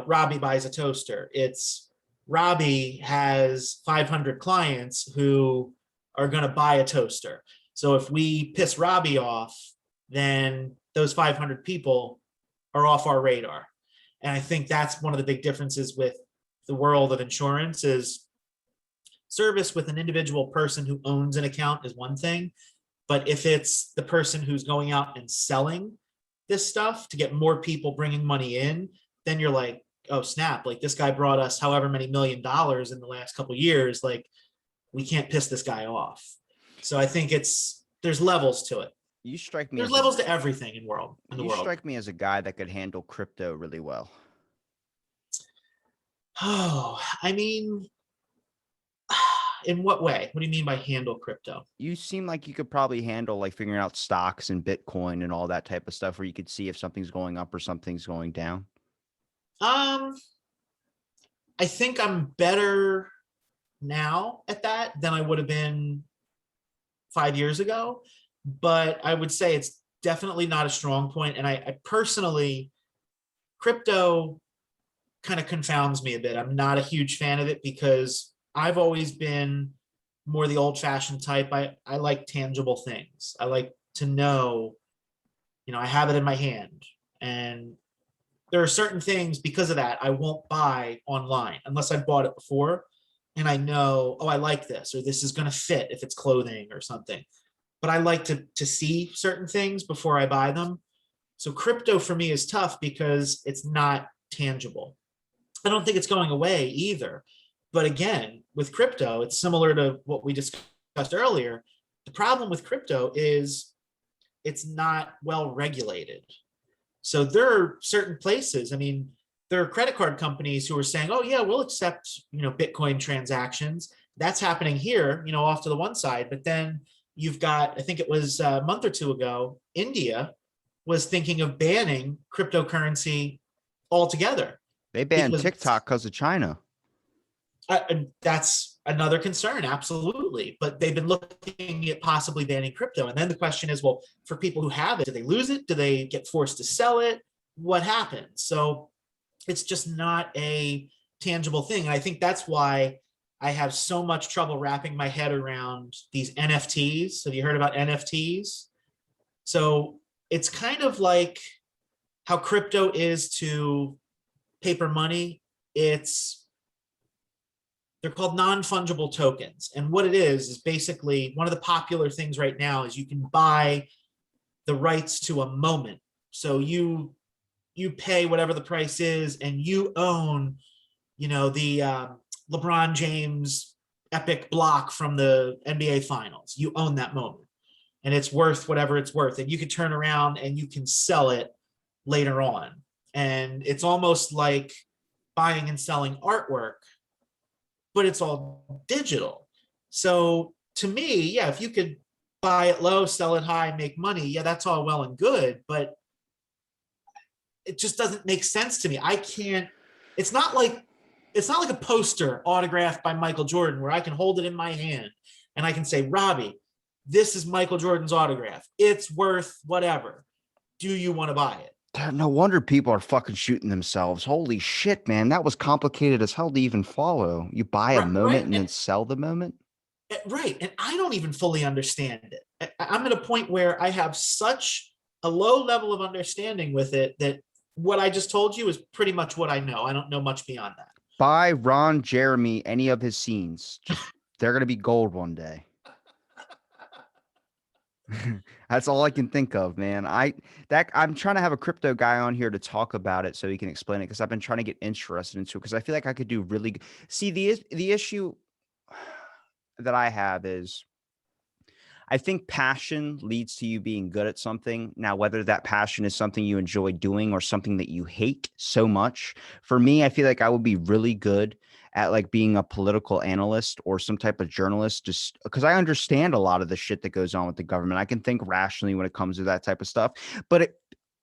Robbie buys a toaster. It's Robbie has 500 clients who are going to buy a toaster. So if we piss Robbie off, then those 500 people are off our radar. And I think that's one of the big differences with the world of insurance is service with an individual person who owns an account is one thing. But if it's the person who's going out and selling this stuff to get more people bringing money in, then you're like, oh snap, like this guy brought us however many $1 million in the last couple of years. Like we can't piss this guy off. So I think there's levels to it. You strike me There's as a levels to everything in the you world. strike me as a guy that could handle crypto really well. Oh, I mean, in what way? What do you mean by handle crypto? You seem like you could probably handle like figuring out stocks and Bitcoin and all that type of stuff where you could see if something's going up or something's going down. Um, I think I'm better now at that than I would have been 5 years ago, but I would say it's definitely not a strong point. And I personally, crypto kind of confounds me a bit. I'm not a huge fan of it because I've always been more the old fashioned type. I like tangible things. I like to know, I have it in my hand. And there are certain things because of that I won't buy online unless I've bought it before and I know, oh, I like this or this is going to fit if it's clothing or something. But I like to see certain things before I buy them. So crypto for me is tough because it's not tangible. I don't think it's going away either. But again, with crypto, it's similar to what we discussed earlier. The problem with crypto is it's not well regulated. So there are certain places. I mean, there are credit card companies who are saying, "Oh yeah, we'll accept Bitcoin transactions." That's happening here, off to the one side. But then you've got, I think it was a month or two ago, India was thinking of banning cryptocurrency altogether They banned because TikTok because of China. that's another concern, absolutely. But they've been looking at possibly banning crypto. And then the question is, well, for people who have it, do they lose it? Do they get forced to sell it? What happens? So it's just not a tangible thing. And I think that's why I have so much trouble wrapping my head around these NFTs. Have you heard about NFTs? So it's kind of like how crypto is to paper money. They're called non-fungible tokens. And what it is basically one of the popular things right now is you can buy the rights to a moment. So you pay whatever the price is, and you own, the LeBron James epic block from the NBA Finals. You own that moment, and it's worth whatever it's worth, and you can turn around and you can sell it later on. And it's almost like buying and selling artwork, but it's all digital. So to me, yeah, if you could buy it low, sell it high, make money, yeah, that's all well and good, but it just doesn't make sense to me. I can't, it's not like a poster autographed by Michael Jordan where I can hold it in my hand and I can say, Robbie, this is Michael Jordan's autograph. It's worth whatever. Do you want to buy it? No wonder people are fucking shooting themselves. Holy shit, man. That was complicated as hell to even follow. You buy a Right, moment right, and then sell the moment? right. And I don't even fully understand it. I'm at a point where I have such a low level of understanding with it that what I just told you is pretty much what I know. I don't know much beyond that. Buy Ron Jeremy any of his scenes. Just they're gonna be gold one day. That's all I can think of, man. I'm trying to have a crypto guy on here to talk about it so he can explain it because I've been trying to get interested into it because I feel like I could do really see the issue that I have is I think passion leads to you being good at something. Now, whether that passion is something you enjoy doing or something that you hate so much, for me, I feel like I would be really good at like being a political analyst or some type of journalist, just because I understand a lot of the shit that goes on with the government. I can think rationally when it comes to that type of stuff, but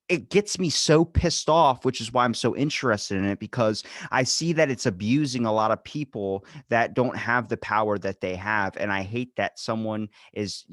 it gets me so pissed off, which is why I'm so interested in it, because I see that it's abusing a lot of people that don't have the power that they have. And I hate that someone is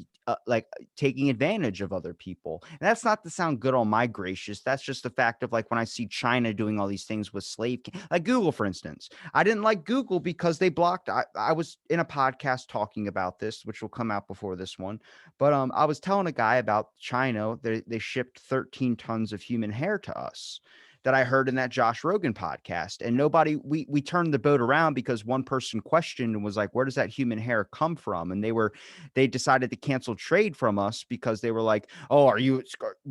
like taking advantage of other people. And that's not to sound good on my gracious. That's just the fact of like when I see China doing all these things with like Google, for instance. I didn't like Google because they blocked. I was in a podcast talking about this, which will come out before this one. But I was telling a guy about China. They shipped 13 tons of human hair to us that I heard in that Josh Rogan podcast. And we turned the boat around because one person questioned and was like, where does that human hair come from? And they decided to cancel trade from us because they were like, oh, you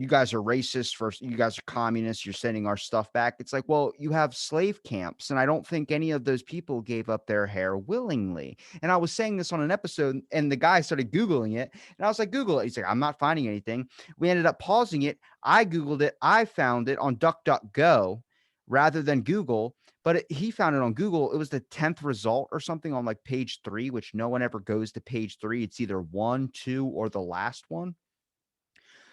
guys are racist you guys are communists. You're sending our stuff back. It's like, well, you have slave camps. And I don't think any of those people gave up their hair willingly. And I was saying this on an episode and the guy started Googling it. And I was like, Google it. He's like, I'm not finding anything. We ended up pausing it. I Googled it. I found it on DuckDuckGo rather than Google, but he found it on Google. It was the 10th result or something on like page 3, which no one ever goes to page 3. It's either 1, 2, or the last one.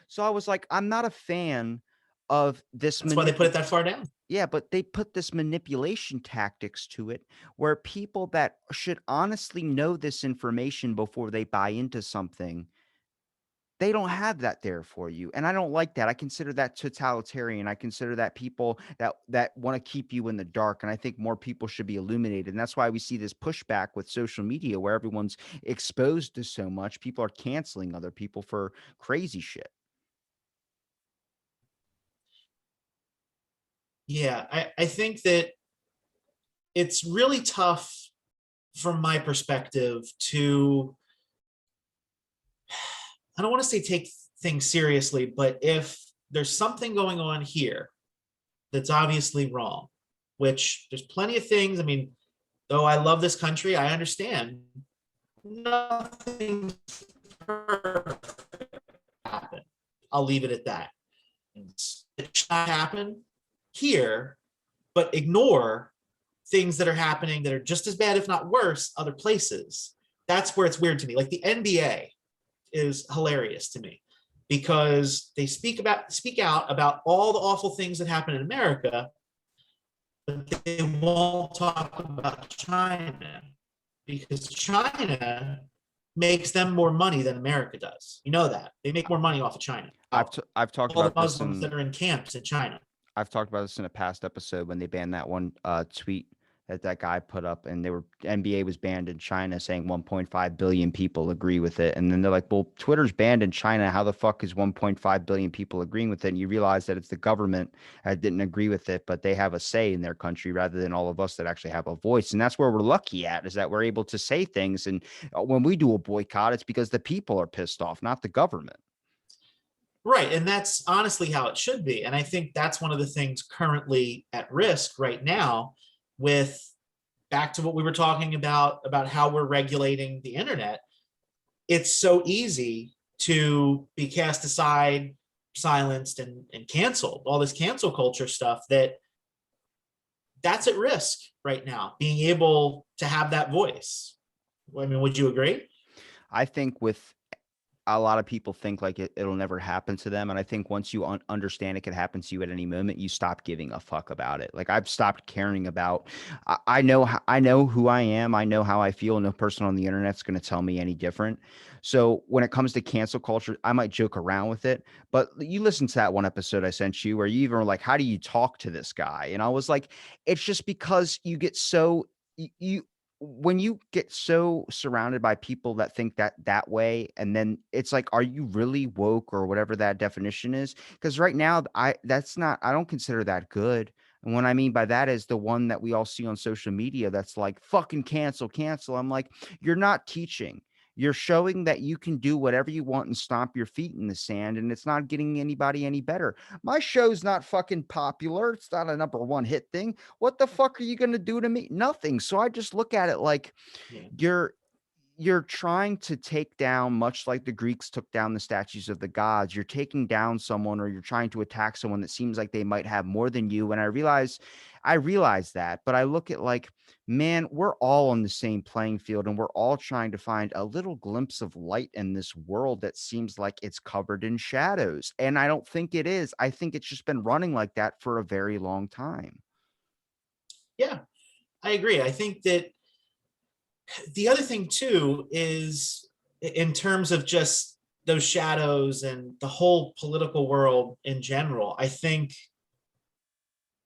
So I was like, I'm not a fan of this. That's why they put it that far down. Yeah, but they put this manipulation tactics to it where people that should honestly know this information before they buy into something, they don't have that there for you. And I don't like that. I consider that totalitarian. I consider that people that want to keep you in the dark. And I think more people should be illuminated. And that's why we see this pushback with social media where everyone's exposed to so much. People are canceling other people for crazy shit. Yeah, I think that it's really tough from my perspective to, I don't want to say take things seriously, but if there's something going on here that's obviously wrong, which there's plenty of things. I mean, though I love this country, I understand nothing's perfect happen. I'll leave it at that. It should not happen here, but ignore things that are happening that are just as bad, if not worse, other places. That's where it's weird to me. Like the NBA is hilarious to me because they speak out about all the awful things that happen in America, but they won't talk about China because China makes them more money than America does. You know that they make more money off of China. I've talked All the about this Muslims that are in camps in China. I've talked about this in a past episode when they banned that one tweet that that guy put up, and they were NBA was banned in China, saying 1.5 billion people agree with it, and then they're like, well, Twitter's banned in China. How the fuck is 1.5 billion people agreeing with it? And you realize that it's the government that didn't agree with it, but they have a say in their country rather than all of us that actually have a voice, and that's where we're lucky at, is that we're able to say things. And when we do a boycott, it's because the people are pissed off, not the government. Right. And that's honestly how it should be. And I think that's one of the things currently at risk right now, with back to what we were talking about how we're regulating the internet. It's so easy to be cast aside, silenced, and canceled, all this cancel culture stuff, that's at risk right now, being able to have that voice. I mean, would you agree? I think with a lot of people think like it'll never happen to them. And I think once you understand it could happen to you at any moment, you stop giving a fuck about it. Like I've stopped caring about, I know, I know who I am. I know how I feel. No person on the internet's going to tell me any different. So when it comes to cancel culture, I might joke around with it, but you listen to that one episode I sent you where you even were like, how do you talk to this guy? And I was like, it's just because you get so, you when you get so surrounded by people that think that way, and then it's like, are you really woke or whatever that definition is? Because right now that's not, I don't consider that good. And what I mean by that is the one that we all see on social media that's like fucking cancel, cancel. I'm like, you're not teaching. You're showing that you can do whatever you want and stomp your feet in the sand, and it's not getting anybody any better. My show's not fucking popular. It's not a number one hit thing. What the fuck are you going to do to me? Nothing. So I just look at it like Yeah. you're you're trying to take down, much like the Greeks took down the statues of the gods. You're taking down someone, or you're trying to attack someone that seems like they might have more than you. And I realize that, but I look at like, man, we're all on the same playing field, and we're all trying to find a little glimpse of light in this world that seems like it's covered in shadows. And I don't think it is. I think it's just been running like that for a very long time. Yeah, I agree. I think that the other thing too is, in terms of just those shadows and the whole political world in general, I think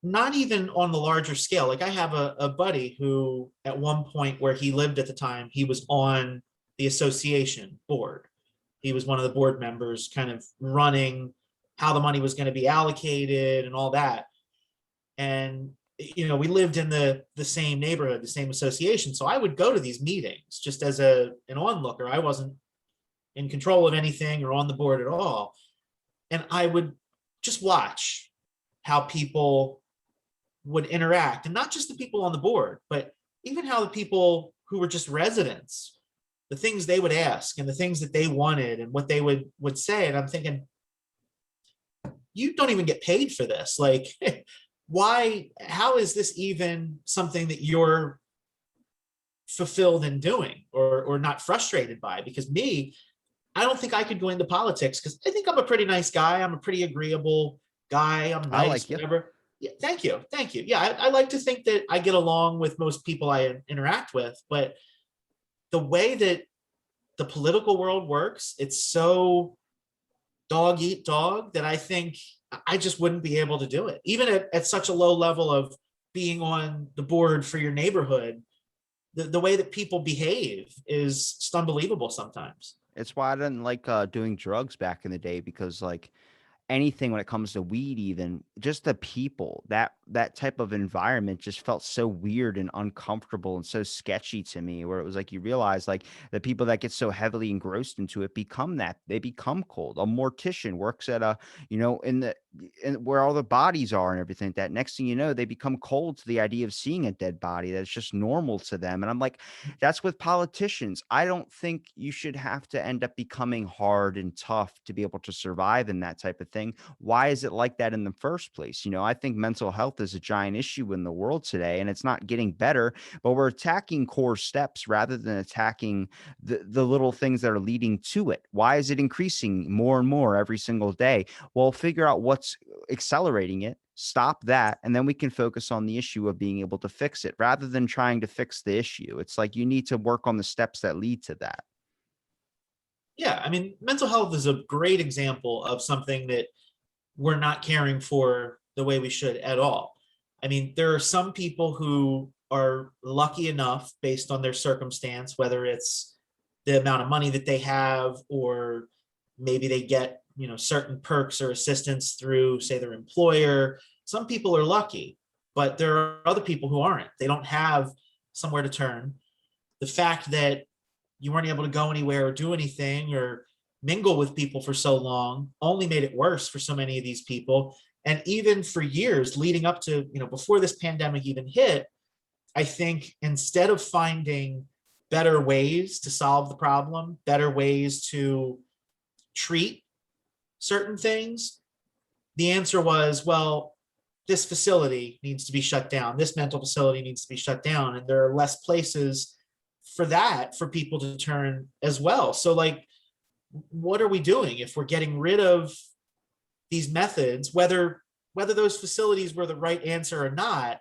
not even on the larger scale. Like I have a buddy who at one point where he lived at the time, he was on the association board. He was one of the board members, kind of running how the money was going to be allocated and all that. And we lived in the same neighborhood, the same association. So I would go to these meetings just as an onlooker. I wasn't in control of anything or on the board at all. And I would just watch how people would interact, and not just the people on the board, but even how the people who were just residents, the things they would ask and the things that they wanted and what they would say. And I'm thinking, you don't even get paid for this. Like, why, how is this even something that you're fulfilled in doing, or not frustrated by? Because me, I don't think I could go into politics, because I think I'm a pretty nice guy. I'm a pretty agreeable guy. I'm I nice, like you. whatever. Yeah, thank you. Thank you. Yeah, I like to think that I get along with most people I interact with, but the way that the political world works, it's so dog eat dog that I think I just wouldn't be able to do it, even at such a low level of being on the board for your neighborhood. The way that people behave is just unbelievable sometimes. It's why I didn't like doing drugs back in the day, because like anything when it comes to weed, even just the people, that type of environment just felt so weird and uncomfortable and so sketchy to me, where it was like you realize like the people that get so heavily engrossed into it become that, they become cold. A mortician works at a, in where all the bodies are and everything, that next thing you know they become cold to the idea of seeing a dead body, that's just normal to them. And I'm like, that's with politicians. I don't think you should have to end up becoming hard and tough to be able to survive in that type of thing. Why is it like that in the first place? I think mental health is a giant issue in the world today, and it's not getting better, but we're attacking core steps rather than attacking the little things that are leading to it. Why is it increasing more and more every single day? Well, figure out what's accelerating it, stop that, and then we can focus on the issue of being able to fix it rather than trying to fix the issue. It's like you need to work on the steps that lead to that. Yeah, I mean, mental health is a great example of something that we're not caring for the way we should at all. I mean, there are some people who are lucky enough based on their circumstance, whether it's the amount of money that they have, or maybe they get, certain perks or assistance through, say, their employer. Some people are lucky, but there are other people who aren't. They don't have somewhere to turn. The fact that you weren't able to go anywhere or do anything or mingle with people for so long only made it worse for so many of these people. And even for years leading up to, before this pandemic even hit, I think instead of finding better ways to solve the problem, better ways to treat certain things, the answer was, well, this facility needs to be shut down. This mental facility needs to be shut down. And there are less places for that for people to turn as well. So, like, what are we doing if we're getting rid of these methods, whether those facilities were the right answer or not?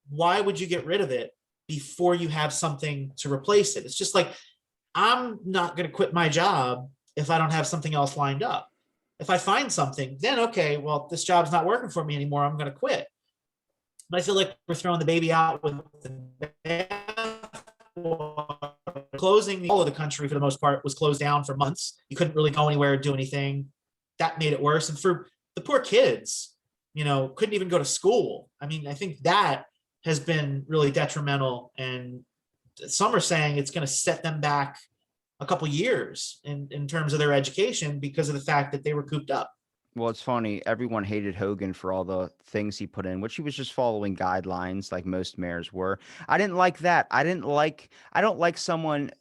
Why would you get rid of it before you have something to replace it? It's just like, I'm not going to quit my job if I don't have something else lined up. If I find something, then okay, well, this job's not working for me anymore, I'm going to quit. But I feel like we're throwing the baby out with the closing. All of the country, for the most part, was closed down for months. You couldn't really go anywhere or do anything. That made it worse. And for the poor kids, couldn't even go to school. I mean, I think that has been really detrimental. And some are saying it's going to set them back a couple years in terms of their education because of the fact that they were cooped up. Well, it's funny. Everyone hated Hogan for all the things he put in, which he was just following guidelines like most mayors were. I didn't like that. I don't like someone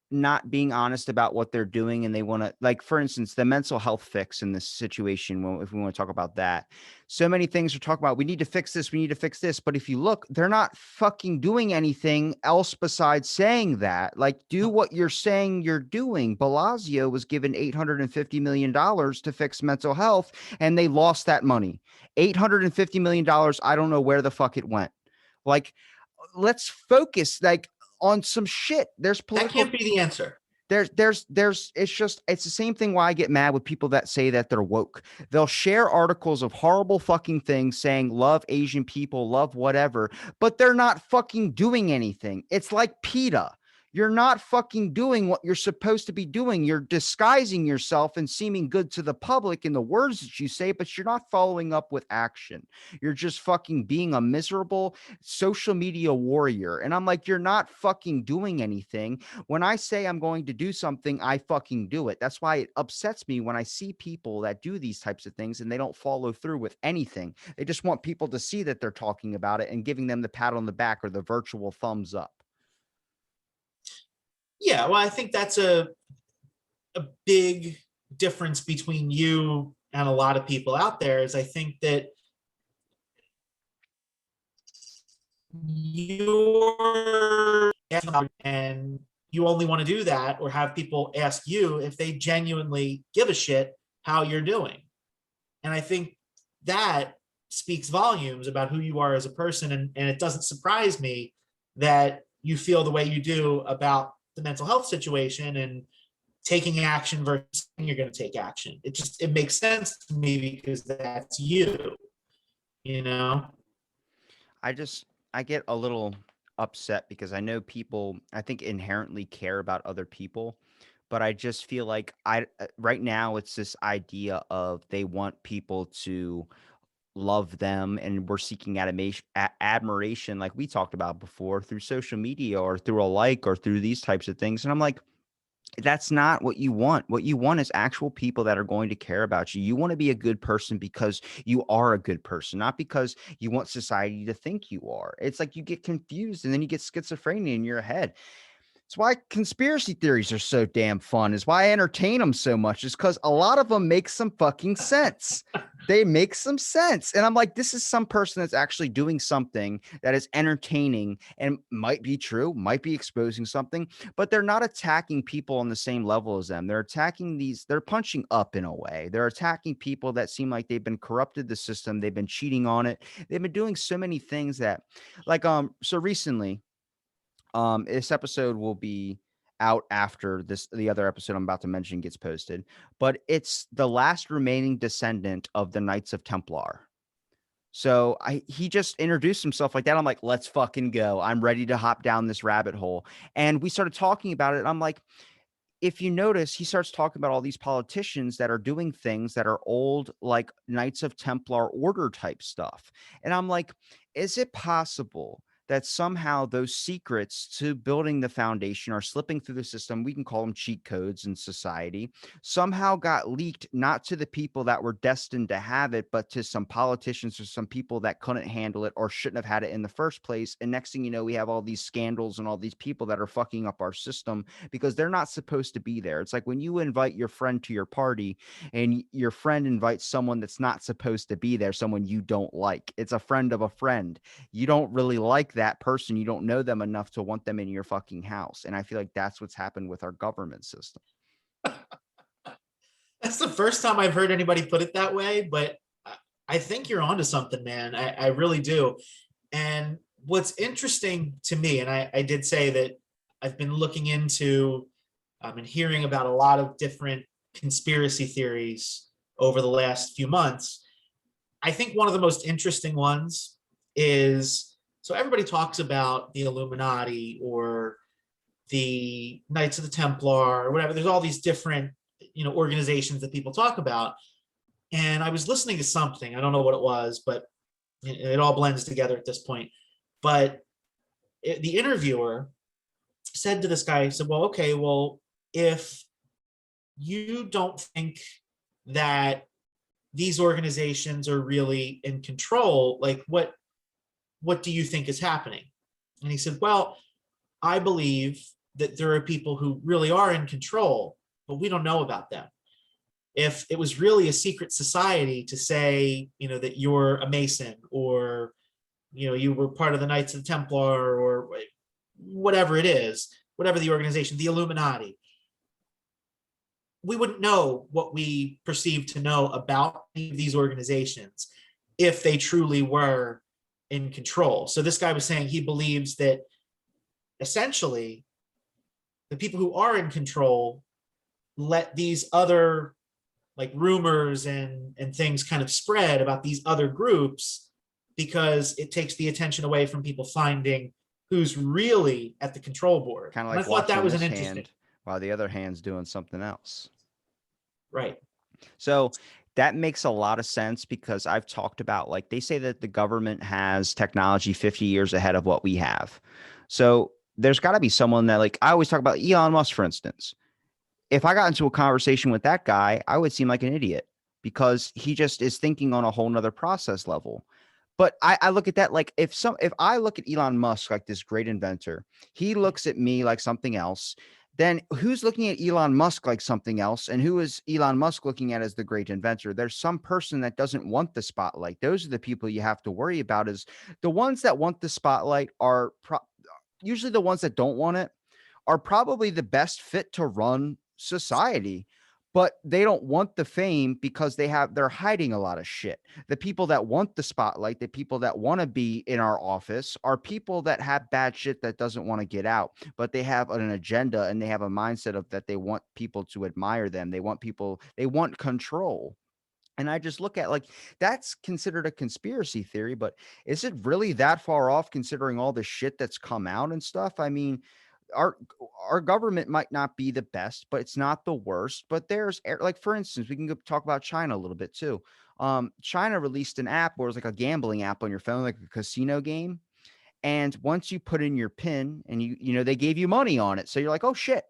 not being honest about what they're doing, and they want to, like, for instance, the mental health fix in this situation. Well, if we want to talk about that, so many things are talking about, we need to fix this, we need to fix this, but if you look, they're not fucking doing anything else besides saying that. Like, do what you're saying you're doing. Blasio was given $850 million to fix mental health, and they lost that money. $850 million. I don't know where the fuck it went. Like, let's focus, like, on some shit. There's That political, can't be the answer. it's the same thing why I get mad with people that say that they're woke. They'll share articles of horrible fucking things saying love Asian people, love whatever, but they're not fucking doing anything. It's like PETA. You're not fucking doing what you're supposed to be doing. You're disguising yourself and seeming good to the public in the words that you say, but you're not following up with action. You're just fucking being a miserable social media warrior. And I'm like, you're not fucking doing anything. When I say I'm going to do something, I fucking do it. That's why it upsets me when I see people that do these types of things and they don't follow through with anything. They just want people to see that they're talking about it and giving them the pat on the back or the virtual thumbs up. Yeah, well, I think that's a big difference between you and a lot of people out there. Is I think that you're and you only want to do that or have people ask you if they genuinely give a shit how you're doing. And I think that speaks volumes about who you are as a person. And it doesn't surprise me that you feel the way you do about the mental health situation and taking action versus you're going to take action. It makes sense to me because that's you, you know? I just I get a little upset because I know people, I think, inherently care about other people, but I just feel like right now it's this idea of they want people to love them, and we're seeking admiration like we talked about before through social media or through a like or through these types of things. And I'm like, that's not what you want. What you want is actual people that are going to care about you. You want to be a good person because you are a good person, not because you want society to think you are. It's like you get confused and then you get schizophrenia in your head. It's why conspiracy theories are so damn fun. Is why I entertain them so much. Is because a lot of them make some fucking sense. They make some sense. And I'm like, this is some person that's actually doing something that is entertaining and might be true, might be exposing something, but they're not attacking people on the same level as them. They're attacking they're punching up in a way. They're attacking people that seem like they've been corrupted the system. They've been cheating on it. They've been doing so many things that, like, so recently, this episode will be out after the other episode I'm about to mention gets posted, but it's the last remaining descendant of the Knights of Templar. So he just introduced himself like that. I'm like, let's fucking go. I'm ready to hop down this rabbit hole. And we started talking about it. And I'm like, if you notice, he starts talking about all these politicians that are doing things that are old, like Knights of Templar order type stuff. And I'm like, is it possible that somehow those secrets to building the foundation are slipping through the system? We can call them cheat codes in society, somehow got leaked, not to the people that were destined to have it, but to some politicians or some people that couldn't handle it or shouldn't have had it in the first place. And next thing you know, we have all these scandals and all these people that are fucking up our system because they're not supposed to be there. It's like when you invite your friend to your party and your friend invites someone that's not supposed to be there, someone you don't like. It's a friend of a friend. You don't really like that person. You don't know them enough to want them in your fucking house. And I feel like that's what's happened with our government system. That's the first time I've heard anybody put it that way, but I think you're onto something, man. I really do. And what's interesting to me, and I did say that I've been looking into and hearing about a lot of different conspiracy theories over the last few months. I think one of the most interesting ones is, so everybody talks about the Illuminati or the Knights of the Templar or whatever. There's all these different, organizations that people talk about. And I was listening to something, I don't know what it was, but it all blends together at this point. But the interviewer said to this guy, he said, well, okay, well, if you don't think that these organizations are really in control, like what do you think is happening? And he said, well, I believe that there are people who really are in control, but we don't know about them. If it was really a secret society to say, that you're a Mason or, you were part of the Knights of the Templar or whatever it is, whatever the organization, the Illuminati, we wouldn't know what we perceive to know about these organizations if they truly were in control. So this guy was saying he believes that essentially the people who are in control let these other like rumors and things kind of spread about these other groups because it takes the attention away from people finding who's really at the control board. Kind of And I like thought that watching was an this interesting, hand while the other hand's doing something else. right. So that makes a lot of sense because I've talked about, like, they say that the government has technology 50 years ahead of what we have. So there's got to be someone that, like, I always talk about Elon Musk, for instance. If I got into a conversation with that guy, I would seem like an idiot because he just is thinking on a whole nother process level. But I look at that like if I look at Elon Musk like this great inventor, he looks at me like something else. Then who's looking at Elon Musk like something else? And who is Elon Musk looking at as the great inventor? There's some person that doesn't want the spotlight. Those are the people you have to worry about. Is the ones that want the spotlight are usually the ones that don't want it are probably the best fit to run society, but they don't want the fame because they're hiding a lot of shit. The people that want the spotlight, the people that want to be in our office are people that have bad shit that doesn't want to get out, but they have an agenda and they have a mindset of that they want people to admire them. They want control. And I just look at like that's considered a conspiracy theory, but is it really that far off considering all the shit that's come out and stuff? I mean, our our government might not be the best, but it's not the worst. But like for instance, we can go talk about China a little bit too. China released an app where it's like a gambling app on your phone, like a casino game. And once you put in your PIN and they gave you money on it. So you're like, oh shit,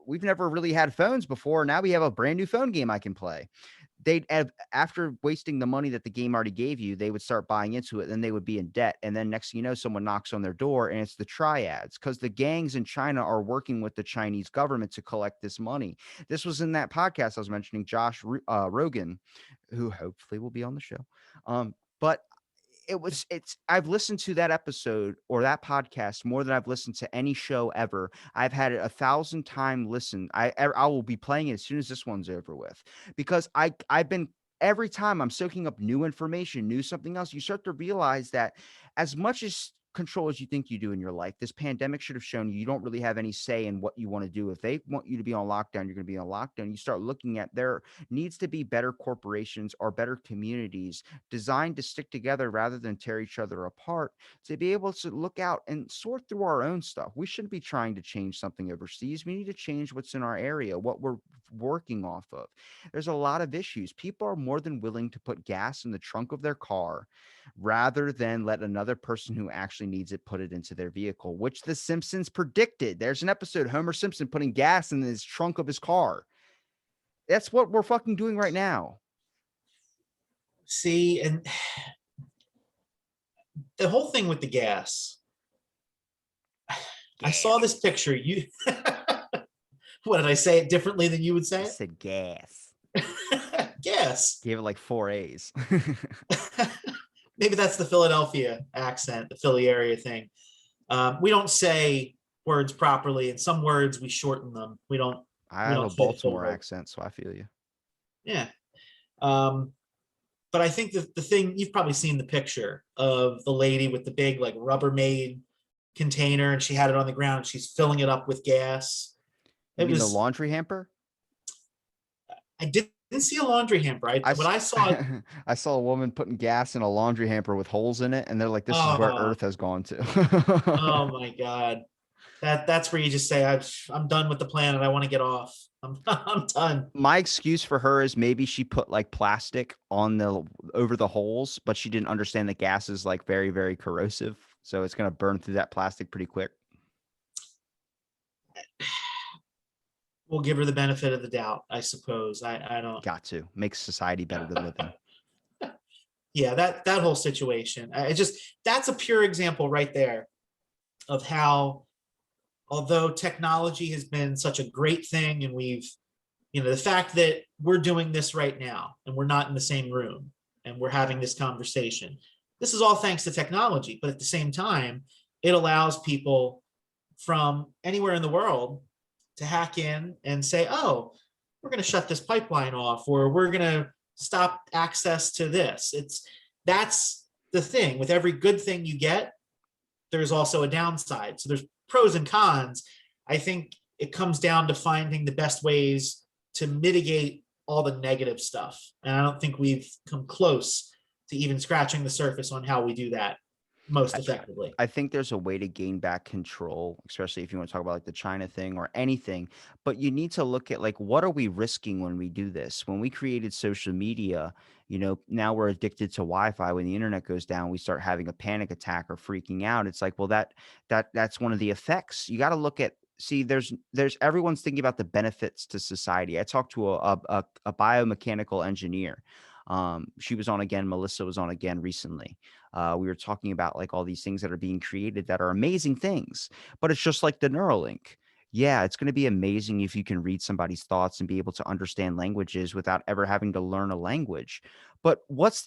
we've never really had phones before. Now we have a brand new phone game I can play. They'd have, after wasting the money that the game already gave you, they would start buying into it. Then they would be in debt. And then next thing you know, someone knocks on their door and it's the triads because the gangs in China are working with the Chinese government to collect this money. This was in that podcast I was mentioning, Josh Rogan, who hopefully will be on the show. But I've listened to that episode or that podcast more than I've listened to any show ever. I've had it 1,000 times listen. I will be playing it as soon as this one's over with because I've been every time I'm soaking up new information, new something else. You start to realize that as much as control as you think you do in your life. This pandemic should have shown you don't really have any say in what you want to do. If they want you to be on lockdown, you're going to be on lockdown. You start looking at there needs to be better corporations or better communities designed to stick together rather than tear each other apart, to be able to look out and sort through our own stuff. We shouldn't be trying to change something overseas. We need to change what's in our area, what we're working off of. There's a lot of issues. People are more than willing to put gas in the trunk of their car rather than let another person who actually needs it put it into their vehicle, which the Simpsons predicted. There's an episode, Homer Simpson putting gas in his trunk of his car. That's what we're fucking doing right now. See, and the whole thing with the gas, I saw this picture. You, what did I say it differently than you would say I it? said gas. Gas. Gave it like 4 A's. Maybe that's the Philadelphia accent, the Philly area thing. We don't say words properly, and some words we shorten them. We don't. I We have don't a say the full Baltimore word. accent, so I feel you. Yeah. But I think the thing, you've probably seen the picture of the lady with the big like Rubbermaid container, and she had it on the ground and she's filling it up with gas. You It mean the was, laundry hamper? I didn't see a laundry hamper. I, When s- I saw it, I saw a woman putting gas in a laundry hamper with holes in it, and they're like, "This is where oh, Earth has gone to." oh my God. That's where you just say, I'm done with the planet. I want to get off. I'm done. My excuse for her is maybe she put like plastic on the over the holes, but she didn't understand that gas is like very, very corrosive. So it's gonna burn through that plastic pretty quick. We'll give her the benefit of the doubt, I suppose. I don't. Got to makes society better to live in. Yeah, that whole situation. I just that's a pure example right there of how, although technology has been such a great thing, and we've, the fact that we're doing this right now and we're not in the same room and we're having this conversation, this is all thanks to technology. But at the same time, it allows people from anywhere in the world to hack in and say, oh, we're going to shut this pipeline off, or we're going to stop access to this. That's the thing. With every good thing you get, there's also a downside. So there's pros and cons. I think it comes down to finding the best ways to mitigate all the negative stuff. And I don't think we've come close to even scratching the surface on how we do that most I, effectively. I think there's a way to gain back control, especially if you want to talk about like the China thing or anything. But you need to look at like what are we risking when we do this? When we created social media, now we're addicted to Wi-Fi. When the internet goes down, we start having a panic attack or freaking out. It's like, well, that's one of the effects. You got to look at see, there's everyone's thinking about the benefits to society. I talked to a biomechanical engineer. She was on again, Melissa was on again recently. We were talking about like all these things that are being created that are amazing things, but it's just like the Neuralink. Yeah, it's going to be amazing if you can read somebody's thoughts and be able to understand languages without ever having to learn a language. But what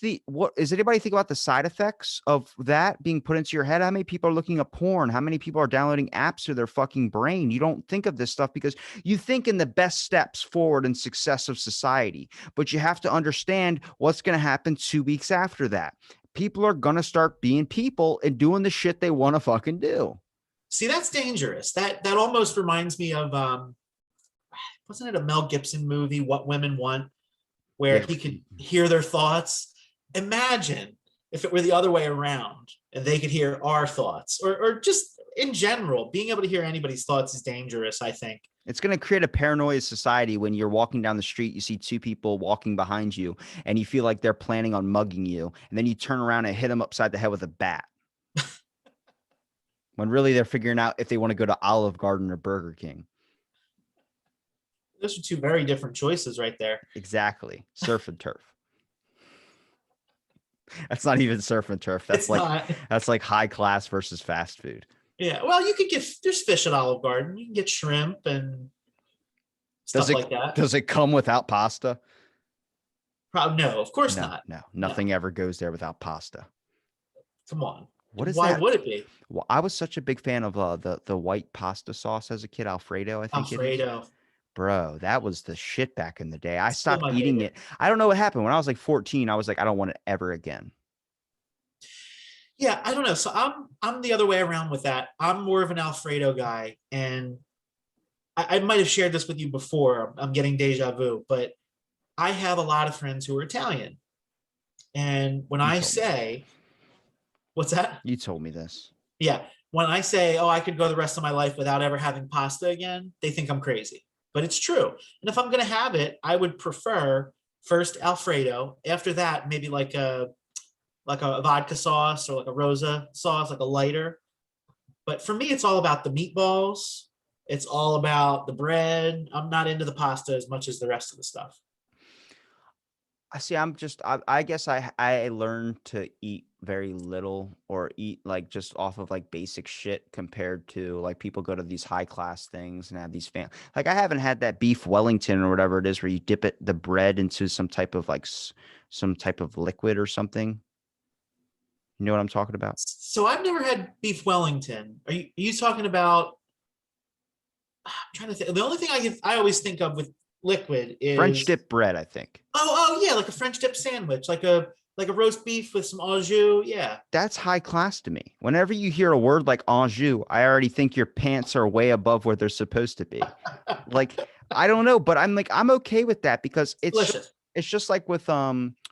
is anybody think about the side effects of that being put into your head? How many people are looking at porn? How many people are downloading apps to their fucking brain? You don't think of this stuff because you think in the best steps forward and success of society, but you have to understand what's going to happen 2 weeks after that. People are going to start being people and doing the shit they want to fucking do. See, that's dangerous. That almost reminds me of wasn't it a Mel Gibson movie, What Women Want, where Yeah. he could hear their thoughts? Imagine if it were the other way around and they could hear our thoughts, or just in general, being able to hear anybody's thoughts is dangerous, I think. It's going to create a paranoid society when you're walking down the street, you see two people walking behind you, and you feel like they're planning on mugging you. And then you turn around and hit them upside the head with a bat. When really they're figuring out if they want to go to Olive Garden or Burger King. Those are two very different choices right there. Exactly. Surf and turf. That's not even surf and turf. That's It's not. that's like high class versus fast food. Yeah. Well, you could get, there's fish at Olive Garden. You can get shrimp and Does stuff it like that. does it come without pasta? Probably no, of course No, not. no. Nothing ever goes there without pasta. Come on. What is Why that? would it be? Well, I was such a big fan of the white pasta sauce as a kid, Alfredo, I think it is. Alfredo. Bro, that was the shit back in the day. I Still stopped my eating favorite. it. I don't know what happened. When I was like 14, I was like, I don't want it ever again. Yeah, I don't know. So I'm the other way around with that. I'm more of an Alfredo guy, and I might have shared this with you before. I'm getting deja vu, but I have a lot of friends who are Italian, and when You I told me this. say, "What's that?" You told me this. Yeah, when I say, "Oh, I could go the rest of my life without ever having pasta again," they think I'm crazy, but it's true. And if I'm gonna have it, I would prefer first Alfredo. After that, maybe like a vodka sauce or like a rosa sauce, like a lighter. But for me, it's all about the meatballs. It's all about the bread. I'm not into the pasta as much as the rest of the stuff. I see. I guess I learned to eat very little or eat like just off of like basic shit compared to like people go to these high class things and have these like I haven't had that beef Wellington or whatever it is where you dip the bread into some type of like some type of liquid or something. You know what I'm talking about? So I've never had beef Wellington. Are you talking about? I'm trying to think. The only thing I always think of with liquid French is dip bread, I think. yeah, like a French dip sandwich, like a roast beef with some au jus. Yeah, That's high class to me. Whenever you hear a word like Anjou, I already think your pants are way above where they're supposed to be. Like, I don't know, but I'm like, I'm okay with that because it's delicious. it's just like with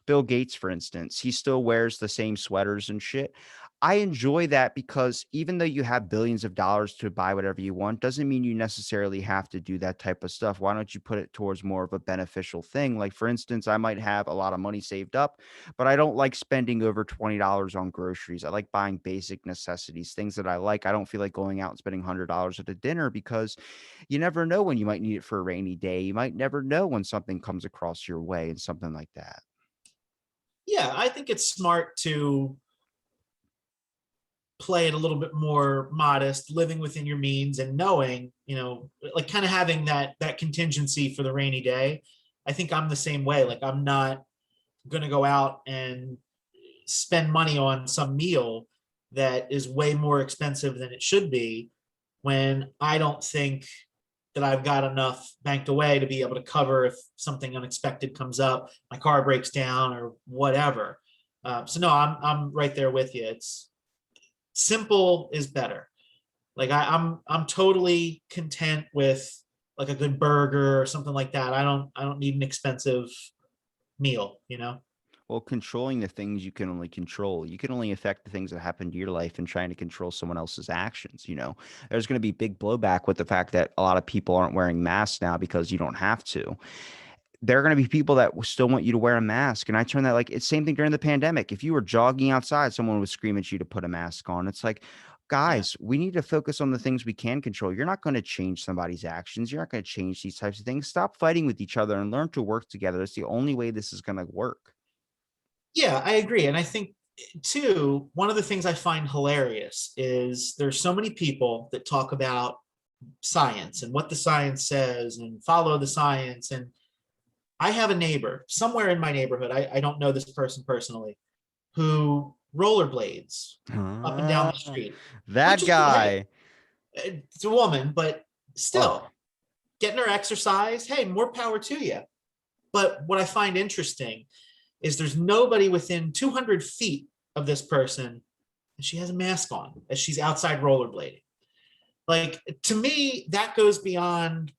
Bill Gates, for instance. He still wears the same sweaters and shit. I enjoy that because even though you have billions of dollars to buy whatever you want, doesn't mean you necessarily have to do that type of stuff. Why don't you put it towards more of a beneficial thing? Like, for instance, I might have a lot of money saved up, but I don't like spending over $20 on groceries. I like buying basic necessities, things that I like. I don't feel like going out and spending $100 at a dinner because you never know when you might need it for a rainy day. You might never know when something comes across your way and something like that. Yeah, I think it's smart to play it a little bit more modest, living within your means and knowing, like kind of having that contingency for the rainy day. I think I'm the same way. Like I'm not going to go out and spend money on some meal that is way more expensive than it should be when I don't think that I've got enough banked away to be able to cover if something unexpected comes up, my car breaks down or whatever. So no, I'm right there with you. It's simple is better. Like I'm totally content with like a good burger or something like that. I don't need an expensive meal. Well, controlling the things you can only control. You can only affect the things that happen to your life and trying to control someone else's actions. There's going to be big blowback with the fact that a lot of people aren't wearing masks now because you don't have to. There are going to be people that still want you to wear a mask. And I turn that like it's same thing during the pandemic. If you were jogging outside, someone would scream at you to put a mask on. It's like, Yeah. guys, we need to focus on the things we can control. You're not going to change somebody's actions. You're not going to change these types of things. Stop fighting with each other and learn to work together. It's the only way this is going to work. Yeah, I agree. And I think too, one of the things I find hilarious is there's so many people that talk about science and what the science says and follow the science. And I have a neighbor somewhere in my neighborhood. I don't know this person personally who rollerblades up and down Ah, the street, which that is great. guy. It's a woman, but Oh, still getting her exercise. Hey, more power to you. But what I find interesting is there's nobody within 200 feet of this person, and she has a mask on as she's outside rollerblading. Like to me, that goes beyond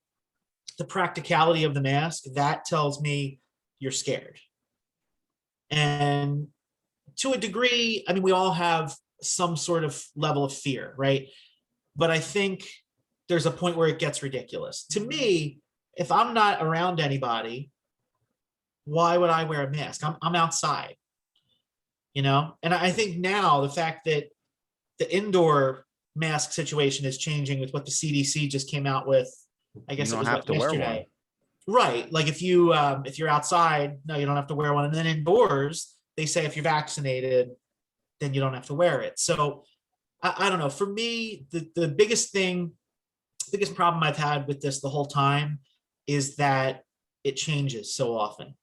the practicality of the mask. That tells me you're scared. And to a degree, I mean, we all have some sort of level of fear, right? But I think there's a point where it gets ridiculous. To me, if I'm not around anybody, why would I wear a mask? I'm outside. And I think now the fact that the indoor mask situation is changing with what the CDC just came out with. I you guess it don't was have what to wear one. yesterday, right? Like if you're outside, no, you don't have to wear one, and then indoors they say if you're vaccinated, then you don't have to wear it. So I don't know. For me, the biggest problem I've had with this the whole time is that it changes so often.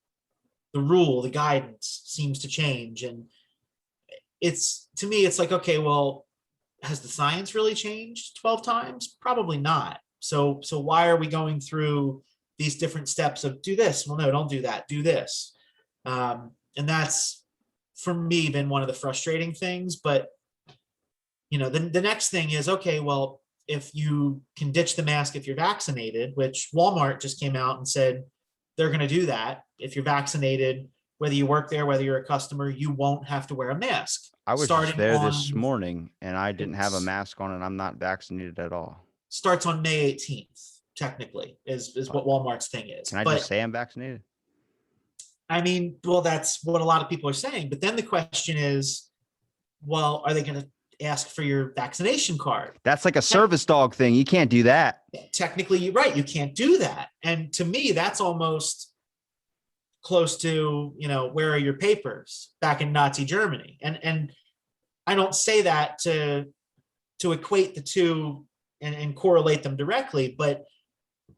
The rule, the guidance seems to change, and it's to me, it's like, okay, well, has the science really changed 12 times? Probably not. So why are we going through these different steps of do this? Well, no, don't do that. Do this. And that's for me been one of the frustrating things. But the next thing is, okay, well, if you can ditch the mask if you're vaccinated, which Walmart just came out and said they're going to do that. If you're vaccinated, whether you work there, whether you're a customer, you won't have to wear a mask I was just starting there this on morning and I didn't have a it's mask on and I'm not vaccinated at all. starts on May 18th, technically, is But what Walmart's thing is. can I just But say I'm vaccinated? I mean, well, that's what a lot of people are saying. But then the question is, well, are they going to ask for your vaccination card? That's like a service dog thing. You can't do that. Technically, you're right. You can't do that. And to me, that's almost close to, where are your papers back in Nazi Germany? And I don't say that to equate the two and correlate them directly, but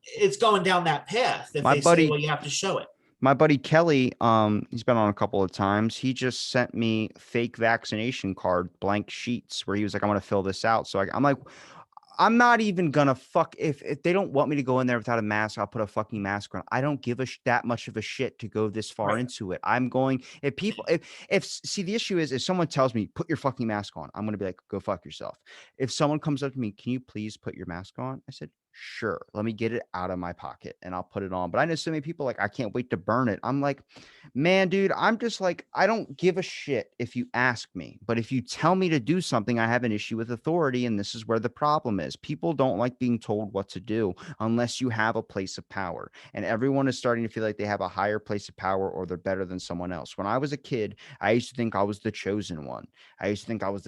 it's going down that path. If My they say, buddy, well, you have to show it. my buddy Kelly, he's been on a couple of times. He just sent me fake vaccination card, blank sheets where he was like, I'm going to fill this out. So I'm like, I'm not even gonna if they don't want me to go in there without a mask, I'll put a fucking mask on. I don't give that much of a shit to go this far Right. into it. I'm going if people if see the issue is if someone tells me put your fucking mask on, I'm gonna be like, go fuck yourself. If someone comes up to me, can you please put your mask on? I said, sure. Let me get it out of my pocket and I'll put it on. But I know so many people like I can't wait to burn it. I'm like, man, dude, I'm just like, I don't give a shit if you ask me. But if you tell me to do something, I have an issue with authority. And this is where the problem is. People don't like being told what to do unless you have a place of power. And everyone is starting to feel like they have a higher place of power or they're better than someone else. When I was a kid, I used to think I was the chosen one. I used to think I was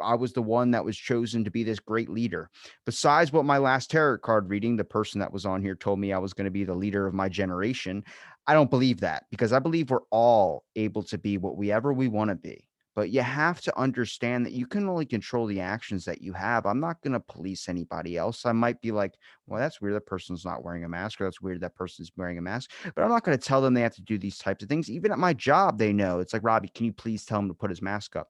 I was the one that was chosen to be this great leader. Besides what my last tarot card reading, the person that was on here told me I was going to be the leader of my generation. I don't believe that because I believe we're all able to be what we want to be. But you have to understand that you can only control the actions that you have. I'm not going to police anybody else. I might be like, well, that's weird. That person's not wearing a mask, or that's weird. That person's wearing a mask. But I'm not going to tell them they have to do these types of things. Even at my job, they know. It's like, Robbie, can you please tell him to put his mask up?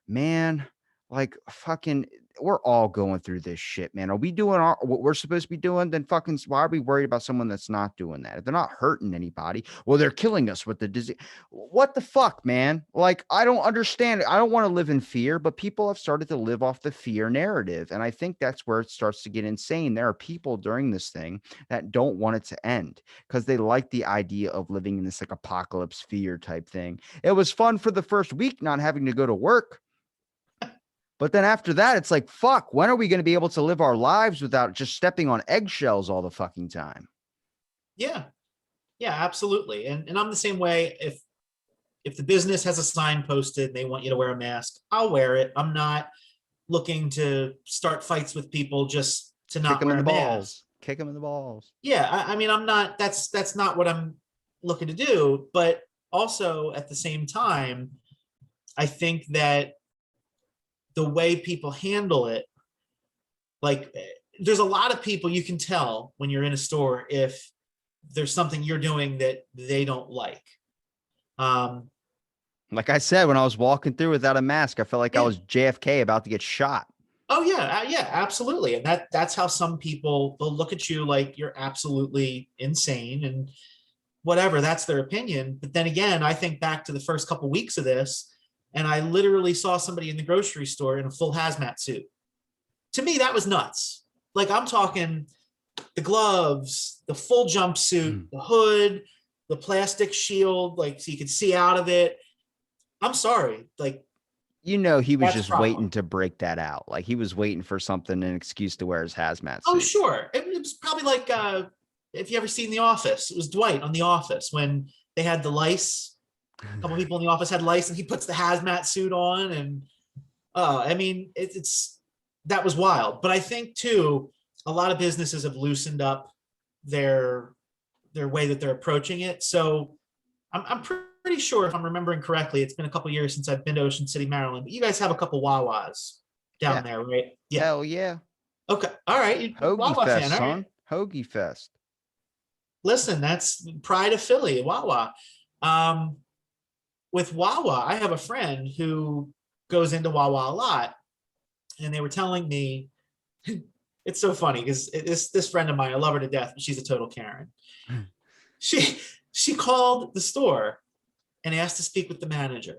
Man, like fucking we're all going through this shit, man. Are we doing what we're supposed to be doing? Then fucking why are we worried about someone that's not doing that? If they're not hurting anybody, well, they're killing us with the disease. What the fuck, man? Like, I don't understand. I don't want to live in fear, but people have started to live off the fear narrative. And I think that's where it starts to get insane. There are people during this thing that don't want it to end because they like the idea of living in this like apocalypse fear type thing. It was fun for the first week not having to go to work. But then after that, it's like, fuck, when are we going to be able to live our lives without just stepping on eggshells all the fucking time? Yeah. Yeah, absolutely. And I'm the same way. If the business has a sign posted and they want you to wear a mask, I'll wear it. I'm not looking to start fights with people just to Kick not them wear in the a mask. balls. Kick them in the balls. Yeah, I mean, I'm not, that's not what I'm looking to do. But also at the same time, I think that the way people handle it, like there's a lot of people you can tell when you're in a store if there's something you're doing that they don't like. Um, Like I said, when I was walking through without a mask, I felt like I yeah. was JFK about to get shot. Oh yeah, yeah, absolutely. And that's how some people will look at you like you're absolutely insane and whatever, that's their opinion. But then again, I think back to the first couple weeks of this, and I literally saw somebody in the grocery store in a full hazmat suit. To me, that was nuts. Like I'm talking the gloves, the full jumpsuit, the hood, the plastic shield, like so you could see out of it. I'm sorry, like You know, he was that's a just problem. waiting to break that out. Like he was waiting for something, an excuse to wear his hazmat Oh, suit. sure. It was probably like if you ever seen The Office, it was Dwight on The Office when they had the lice. A couple people in the office had lice, and he puts the hazmat suit on, and I mean, it's that was wild. But I think too, a lot of businesses have loosened up their their way that they're approaching it. So I'm pretty sure, if I'm remembering correctly, it's been a couple years since I've been to Ocean City, Maryland. But you guys have a couple Wawas Yeah. down there, right? Yeah. Hell yeah. Okay. All right. You Hoagie Wawa Fest, fan. All right. son. Hoagie Fest. Listen, that's pride of Philly, Wawa. Um, with Wawa, I have a friend who goes into Wawa a lot, and they were telling me it's so funny because this friend of mine, I love her to death, but she's a total Karen. She she called the store and asked to speak with the manager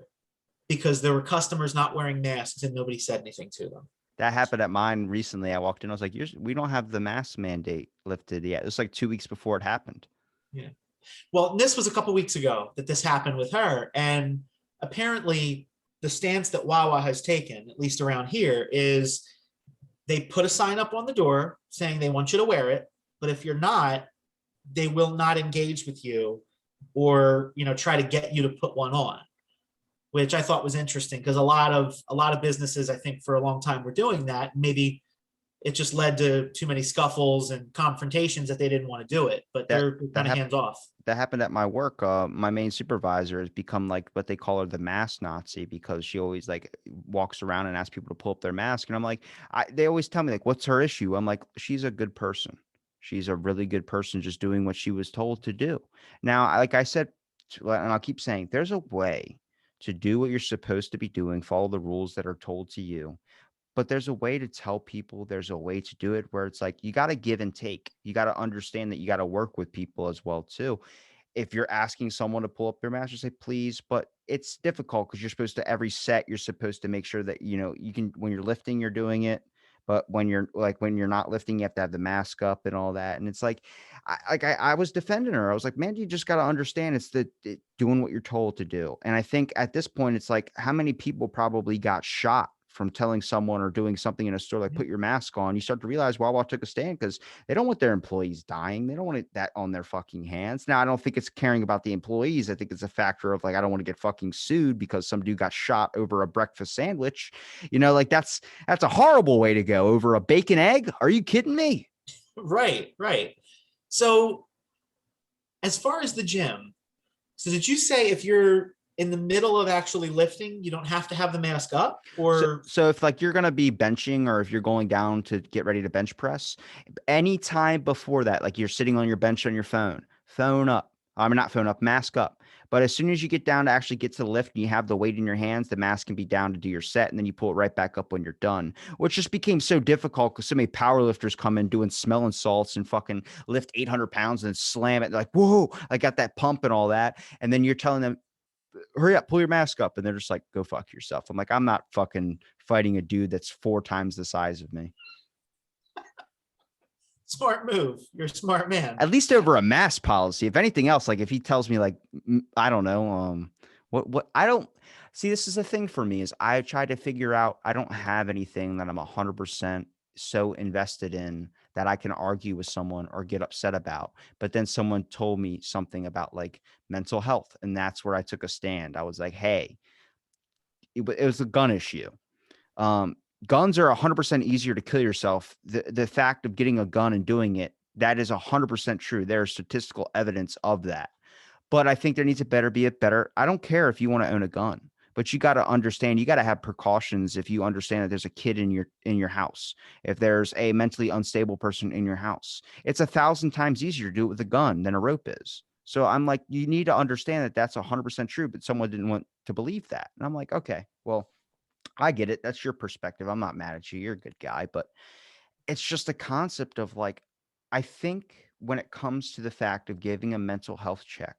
because there were customers not wearing masks and nobody said anything to them. That happened at mine recently. I walked in. I was like, we don't have the mask mandate lifted yet. It was like 2 weeks before it happened. Yeah. Well, this was a couple weeks ago that this happened with her. And apparently, the stance that Wawa has taken, at least around here, is they put a sign up on the door saying they want you to wear it. But if you're not, they will not engage with you or try to get you to put one on, which I thought was interesting because a lot of businesses, I think, for a long time were doing that. Maybe it just led to too many scuffles and confrontations that they didn't want to do it, but That they're that kind of happened. hands off. That happened at my work. My main supervisor has become like what they call her the mask Nazi because she always like walks around and asks people to pull up their mask. And I'm like, they always tell me like, what's her issue? I'm like, she's a good person. She's a really good person, just doing what she was told to do. Now, like I said, and I'll keep saying, there's a way to do what you're supposed to be doing, follow the rules that are told to you. But there's a way to tell people, there's a way to do it where it's like you got to give and take. You got to understand that you got to work with people as well too. If you're asking someone to pull up their mask, say please, but it's difficult because you're supposed to every set, you're supposed to make sure that you can when you're lifting, you're doing it. But when you're not lifting, you have to have the mask up and all that. And it's like, I was defending her. I was like, man, you just got to understand it's doing what you're told to do. And I think at this point, it's like how many people probably got shot from telling someone or doing something in a store like put your mask on. You start to realize Wawa took a stand because they don't want their employees dying. They don't want that on their fucking hands. Now, I don't think it's caring about the employees. I think it's a factor of like, I don't want to get fucking sued because some dude got shot over a breakfast sandwich. Like that's a horrible way to go over a bacon egg. Are you kidding me? Right, right. So as far as the gym, so did you say if you're in the middle of actually lifting, you don't have to have the mask up? So, Or so if like you're gonna be benching or if you're going down to get ready to bench press, any time before that, like you're sitting on your bench on your phone up. I mean, not phone up, mask up. But as soon as you get down to actually get to the lift and you have the weight in your hands, the mask can be down to do your set, and then you pull it right back up when you're done. Which just became so difficult because so many power lifters come in doing smelling salts and fucking lift 800 pounds and slam it like, whoa, I got that pump and all that. And then you're telling them, hurry up, pull your mask up. And they're just like, go fuck yourself. I'm like, I'm not fucking fighting a dude that's 4 times the size of me. smart move. You're a smart man. At least over a mask policy. If anything else, like if he tells me like, I don't know, what I don't see, this is a thing for me is I try to figure out, I don't have anything that I'm 100% so invested in that I can argue with someone or get upset about. But then someone told me something about like mental health. And that's where I took a stand. I was like, hey, it was a gun issue. Um, Guns are 100% easier to kill yourself. The fact of getting a gun and doing it, that is 100% true. There's statistical evidence of that. But I think there needs to be a better. I don't care if you want to own a gun, but you got to understand, you got to have precautions if you understand that there's a kid in your house, if there's a mentally unstable person in your house. It's 1,000 times easier to do it with a gun than a rope is. So I'm like, you need to understand that that's 100% true, but someone didn't want to believe that. And I'm like, okay, well, I get it. That's your perspective. I'm not mad at you. You're a good guy, but it's just a concept of like, I think when it comes to the fact of giving a mental health check,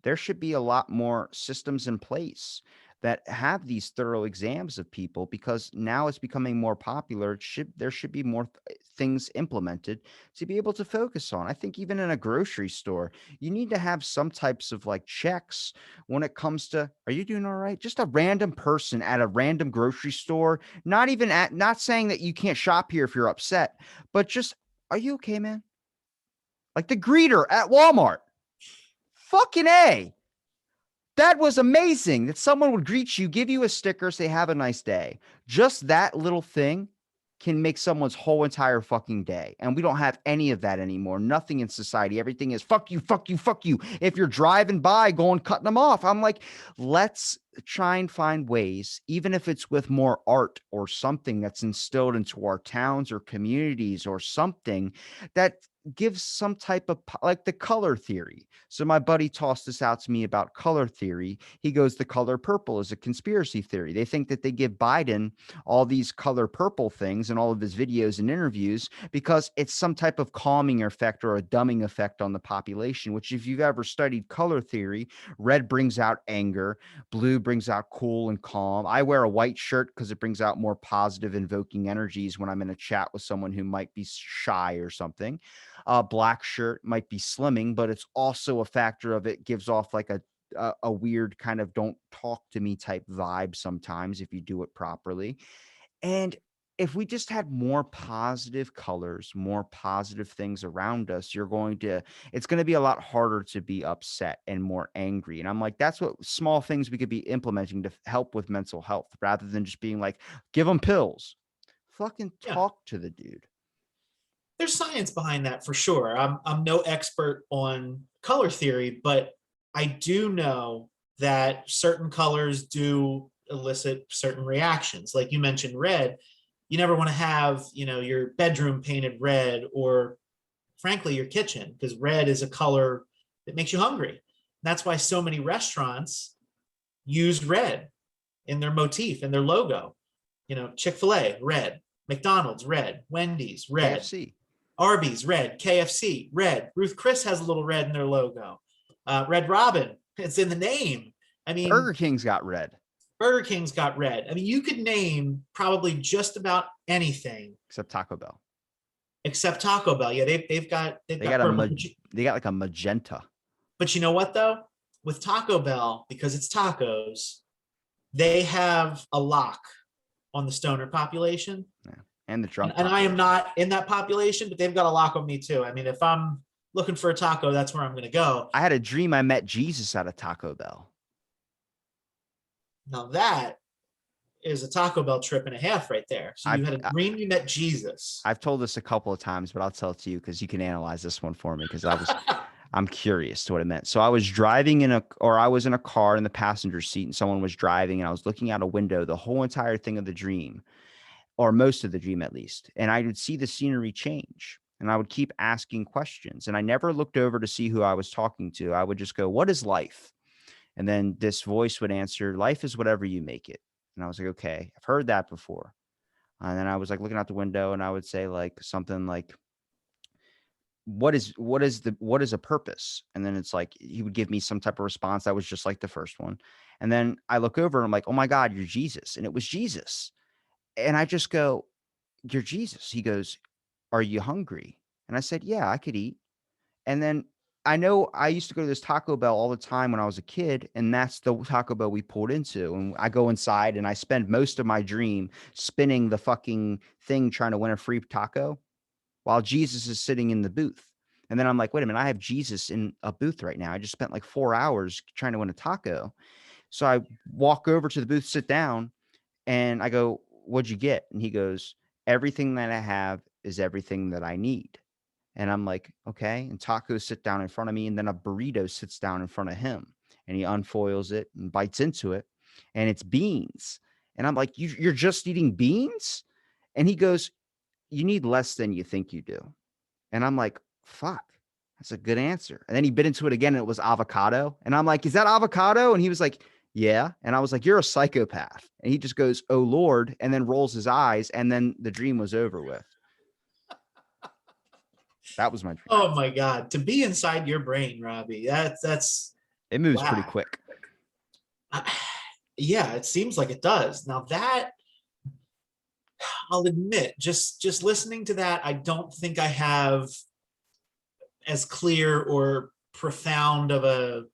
there should be a lot more systems in place that have these thorough exams of people because now it's becoming more popular. There should be more things implemented to be able to focus on. I think even in a grocery store, you need to have some types of like checks when it comes to, are you doing all right? Just a random person at a random grocery store, not saying that you can't shop here if you're upset, but just, are you okay, man? Like the greeter at Walmart. Fucking A. That was amazing that someone would greet you, give you a sticker, say, have a nice day. Just that little thing can make someone's whole entire fucking day. And we don't have any of that anymore. Nothing in society. Everything is fuck you, fuck you, fuck you. If you're driving by, going cutting them off. I'm like, let's try and find ways, even if it's with more art or something that's instilled into our towns or communities or something that gives some type of like the color theory. So my buddy tossed this out to me about color theory. He goes, the color purple is a conspiracy theory. They think that they give Biden all these color purple things in all of his videos and interviews because it's some type of calming effect or a dumbing effect on the population, which if you've ever studied color theory, red brings out anger, blue brings out cool and calm. I wear a white shirt because it brings out more positive invoking energies when I'm in a chat with someone who might be shy or something. Black shirt might be slimming, but it's also a factor of it gives off like a weird kind of don't talk to me type vibe sometimes if you do it properly. And if we just had more positive colors, more positive things around us, it's going to be a lot harder to be upset and more angry. And I'm like, that's what small things we could be implementing to help with mental health rather than just being like, give them pills. Fucking Yeah. talk to the dude. There's science behind that for sure. I'm no expert on color theory, but I do know that certain colors do elicit certain reactions. Like you mentioned red, you never want to have, your bedroom painted red, or frankly your kitchen, because red is a color that makes you hungry. That's why so many restaurants use red in their motif and their logo. Chick-fil-A, red, McDonald's, red, Wendy's, red, KFC. Arby's, red, KFC, red. Ruth Chris has a little red in their logo. Red Robin, it's in the name. I Burger mean, King's got red, Burger King's got red. I mean, you could name probably just about anything except Taco Bell. except Taco Bell. Yeah, they've got They got purple. they got like a magenta. But you know what though? With Taco Bell, because it's tacos, they have a lock on the stoner population. Yeah. And the drunk And I am population. not in that population, but they've got a lock on me too. I mean, if I'm looking for a taco, that's where I'm going to go. I had a dream I met Jesus at a Taco Bell. Now that is a Taco Bell trip and a half right there. So you had a dream you met Jesus. I've told this a couple of times, but I'll tell it to you because you can analyze this one for me because I'm curious to what it meant. So I was driving I was in a car in the passenger seat and someone was driving and I was looking out a window the whole entire thing of the dream, or most of the dream at least. And I would see the scenery change and I would keep asking questions. And I never looked over to see who I was talking to. I would just go, what is life? And then this voice would answer, life is whatever you make it. And I was like, okay, I've heard that before. And then I was like looking out the window and I would say like something like, what is a purpose? And then it's like he would give me some type of response that was just like the first one. And then I look over and I'm like, oh my God, you're Jesus. And it was Jesus. And I just go, you're Jesus. He goes, are you hungry? And I said, yeah, I could eat. And then I know I used to go to this Taco Bell all the time when I was a kid, and that's the Taco Bell we pulled into. And I go inside and I spend most of my dream spinning the fucking thing trying to win a free taco while Jesus is sitting in the booth. And then I'm like, wait a minute, I have Jesus in a booth right now. I just spent like 4 hours trying to win a taco. So I walk over to the booth, sit down, and I go, what'd you get? And he goes, everything that I have is everything that I need. And I'm like, okay. And tacos sit down in front of me, and then a burrito sits down in front of him, and he unfoils it and bites into it, and it's beans. And I'm like, you're just eating beans? And he goes, you need less than you think you do. And I'm like, fuck, that's a good answer. And then he bit into it again, and it was avocado. And I'm like, is that avocado? And he was like, yeah. And I was like, you're a psychopath. And he just goes, oh Lord, and then rolls his eyes, and then the dream was over with. That was my dream. Oh my God. To be inside your brain, Robbie, that's It moves pretty wow. quick. Yeah, it seems like it does. Now that I'll admit, just listening to that, I don't think I have as clear or profound of an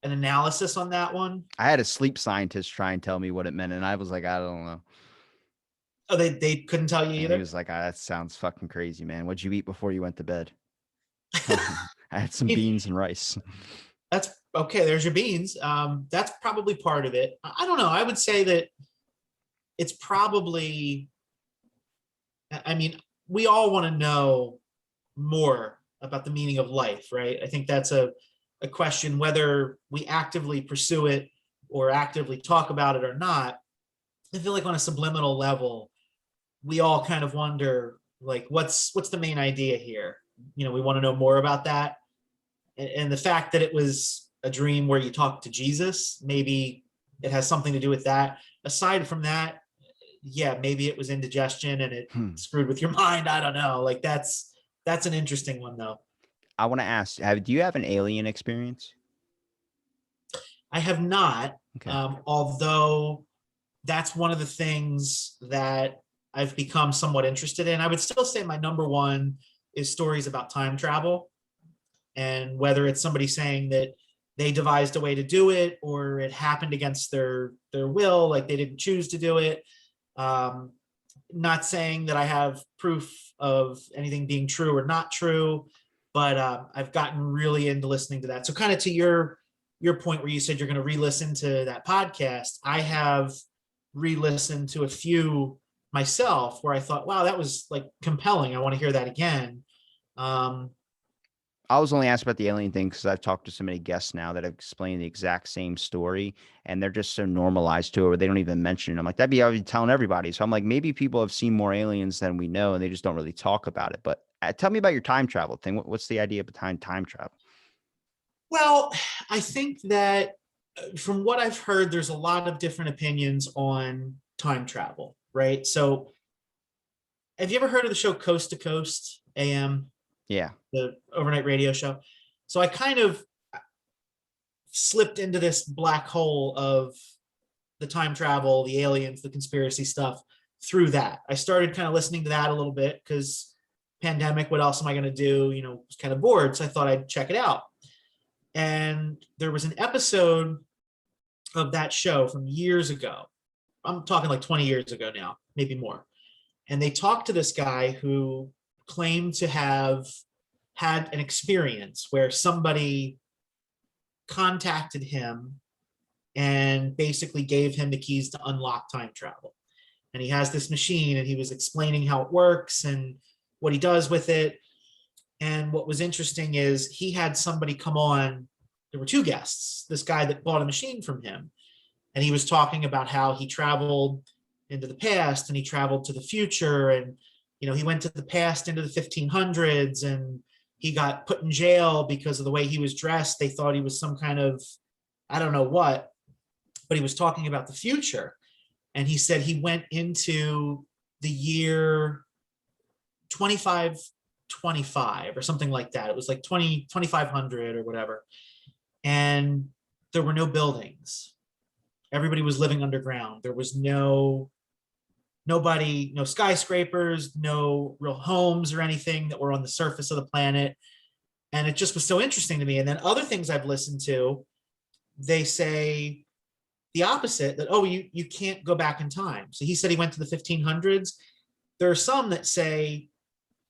analysis on that one. I had a sleep scientist try and tell me what it meant, and I was like, I don't know. Oh, they couldn't tell you And either? he was like, that sounds fucking crazy, man. What'd you eat before you went to bed? I had some beans and rice. That's okay. There's your beans. That's probably part of it. I don't know. I would say that it's probably, I mean, we all want to know more about the meaning of life, right? I think that's a question, whether we actively pursue it or actively talk about it or not. I feel like on a subliminal level, we all kind of wonder, like, what's the main idea here? we want to know more about that. And the fact that it was a dream where you talk to Jesus, maybe it has something to do with that. Aside from that, yeah, maybe it was indigestion and it Hmm. screwed with your mind. I don't know. Like that's an interesting one though. I want to ask, do you have an alien experience? I have not, Okay. although that's one of the things that I've become somewhat interested in. I would still say my number one is stories about time travel, and whether it's somebody saying that they devised a way to do it or it happened against their will, like they didn't choose to do it. Um, Not saying that I have proof of anything being true or not true, but I've gotten really into listening to that. So kind of to your point where you said you're going to re-listen to that podcast, I have re-listened to a few myself where I thought, wow, that was like compelling. I want to hear that again. Um, I was only asked about the alien thing because I've talked to so many guests now that have explained the exact same story, and they're just so normalized to it, where they don't even mention it. I'm like, that'd be I would be telling everybody. So I'm like, maybe people have seen more aliens than we know, and they just don't really talk about it. But tell me about your time travel thing. What's the idea behind time travel? well, I think that from what I've heard, there's a lot of different opinions on time travel, right? So have you ever heard of the show Coast to Coast AM, Yeah. the overnight radio show? So I kind of slipped into this black hole of the time travel, the aliens, the conspiracy stuff through that. I started kind of listening to that a little bit because pandemic, what else am I going to do? Was kind of bored. So I thought I'd check it out. And there was an episode of that show from years ago. I'm talking like 20 years ago now, maybe more. And they talked to this guy who claimed to have had an experience where somebody contacted him and basically gave him the keys to unlock time travel. And he has this machine and he was explaining how it works and what he does with it. And what was interesting is he had somebody come on. There were two guests, this guy that bought a machine from him. And he was talking about how he traveled into the past and he traveled to the future. And, he went to the past into the 1500s and he got put in jail because of the way he was dressed. They thought he was some kind of, I don't know what, but he was talking about the future. And he said he went into the year 2525 or something like that. It was like 2500 or whatever. And there were no buildings. Everybody was living underground. There was nobody, no skyscrapers, no real homes or anything that were on the surface of the planet. And it just was so interesting to me. And then other things I've listened to, they say the opposite, that, oh, you can't go back in time. So he said he went to the 1500s. There are some that say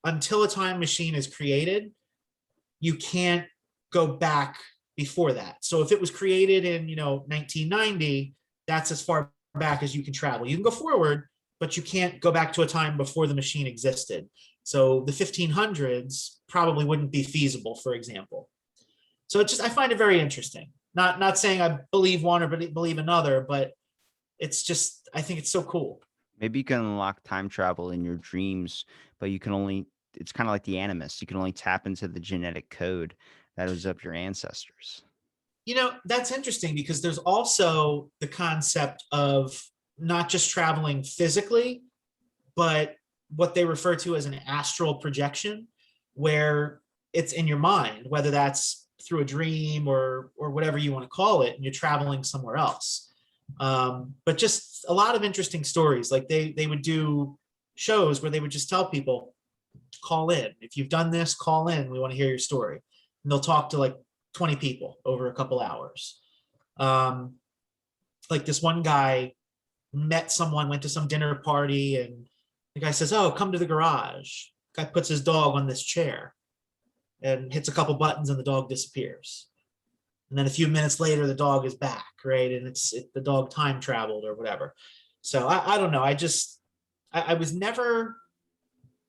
until a time machine is created, you can't go back before that. So if it was created in 1990, that's as far back as you can travel. You can go forward, but you can't go back to a time before the machine existed. So the 1500s probably wouldn't be feasible, for example. So I find it very interesting. Not saying I believe one or believe another, but it's just, I think it's so cool. Maybe you can unlock time travel in your dreams, but you can only, it's kind of like the animus. You can only tap into the genetic code that was of your ancestors. That's interesting because there's also the concept of not just traveling physically, but what they refer to as an astral projection, where it's in your mind, whether that's through a dream or whatever you want to call it, and you're traveling somewhere else. But just a lot of interesting stories. Like they would do shows where they would just tell people, call in. If you've done this, call in. We want to hear your story. And they'll talk to like 20 people over a couple hours. Like this one guy met someone, went to some dinner party, and the guy says, oh, come to the garage. Guy puts his dog on this chair and hits a couple buttons and the dog disappears. And then a few minutes later, the dog is back, right? And the dog time traveled or whatever. So I don't know. I was never,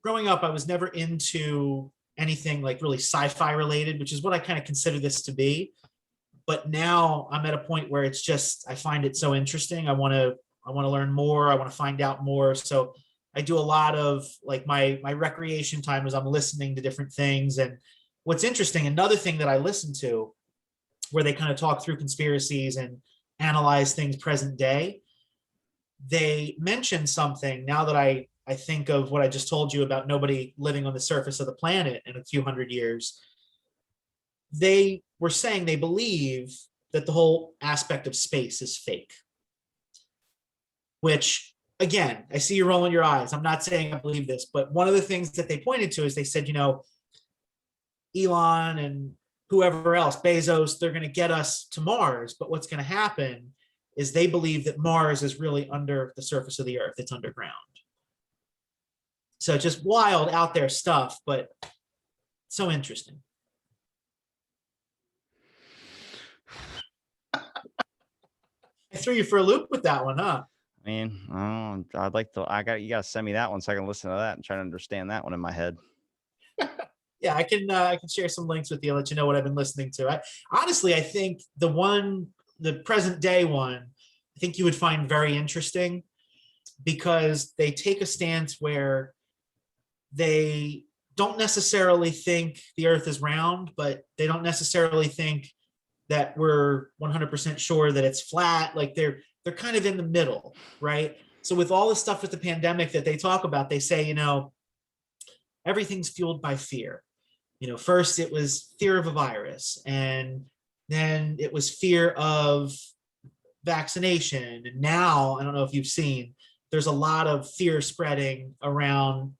growing up, I was never into anything like really sci-fi related, which is what I kind of consider this to be. But now I'm at a point where it's just, I find it so interesting. I want to learn more. I want to find out more. So I do a lot of like my recreation time is I'm listening to different things. And what's interesting, another thing that I listen to where they kind of talk through conspiracies and analyze things present day, they mention something now that I think of what I just told you about nobody living on the surface of the planet in a few hundred years. They were saying they believe that the whole aspect of space is fake, which again, I see you rolling your eyes. I'm not saying I believe this, but one of the things that they pointed to is they said, Elon and whoever else, Bezos, they're going to get us to Mars. But what's going to happen is they believe that Mars is really under the surface of the earth. It's underground. So just wild out there stuff, but so interesting. I threw you for a loop with that one, huh? I mean, I'd like to. You got to send me that one so I can listen to that and try to understand that one in my head. Yeah, I can share some links with you, let you know what I've been listening to. I think the present day one, I think you would find very interesting because they take a stance where they don't necessarily think the earth is round, but they don't necessarily think that we're 100% sure that it's flat. Like they're kind of in the middle, right? So with all the stuff with the pandemic that they talk about, they say, everything's fueled by fear. First it was fear of a virus, and then it was fear of vaccination. And now, I don't know if you've seen, there's a lot of fear spreading around.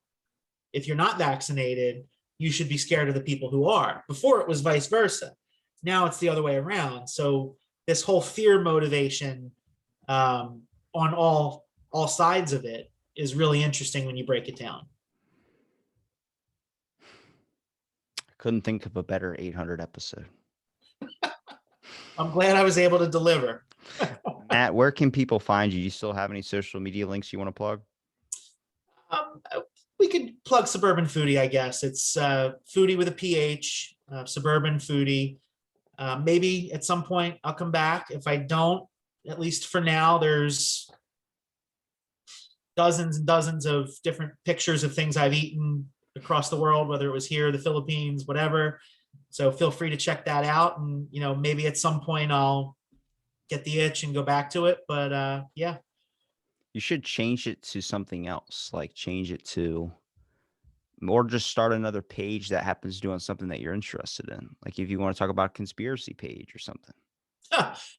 If you're not vaccinated, you should be scared of the people who are. Before it was vice versa. Now it's the other way around. So this whole fear motivation on all sides of it is really interesting when you break it down. Couldn't think of a better 800 episode. I'm glad I was able to deliver. Matt, where can people find you? You still have any social media links you want to plug? We could plug Suburban Foodie, I guess. It's Foodie with a PH, Suburban Foodie. Maybe at some point I'll come back. If I don't, at least for now, there's dozens and dozens of different pictures of things I've eaten across the world, whether it was here, the Philippines, whatever. So feel free to check that out. And, maybe at some point I'll get the itch and go back to it. But yeah. You should change it to something else, like change it to, or just start another page that happens doing something that you're interested in. Like if you want to talk about a conspiracy page or something.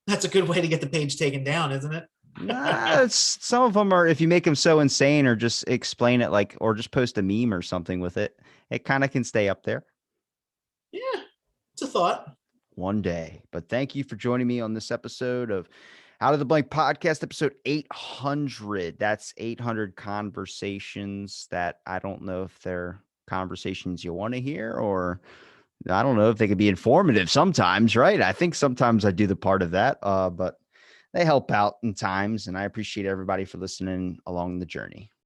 That's a good way to get the page taken down, isn't it? Nah, some of them are, if you make them so insane or just explain it or just post a meme or something with it, it kind of can stay up there. Yeah, it's a thought. One day. But thank you for joining me on this episode of Out of the Blank Podcast, episode 800. That's 800 conversations that I don't know if they're conversations you want to hear, or I don't know if they could be informative sometimes, right? I think sometimes I do the part of that, but they help out in times, and I appreciate everybody for listening along the journey.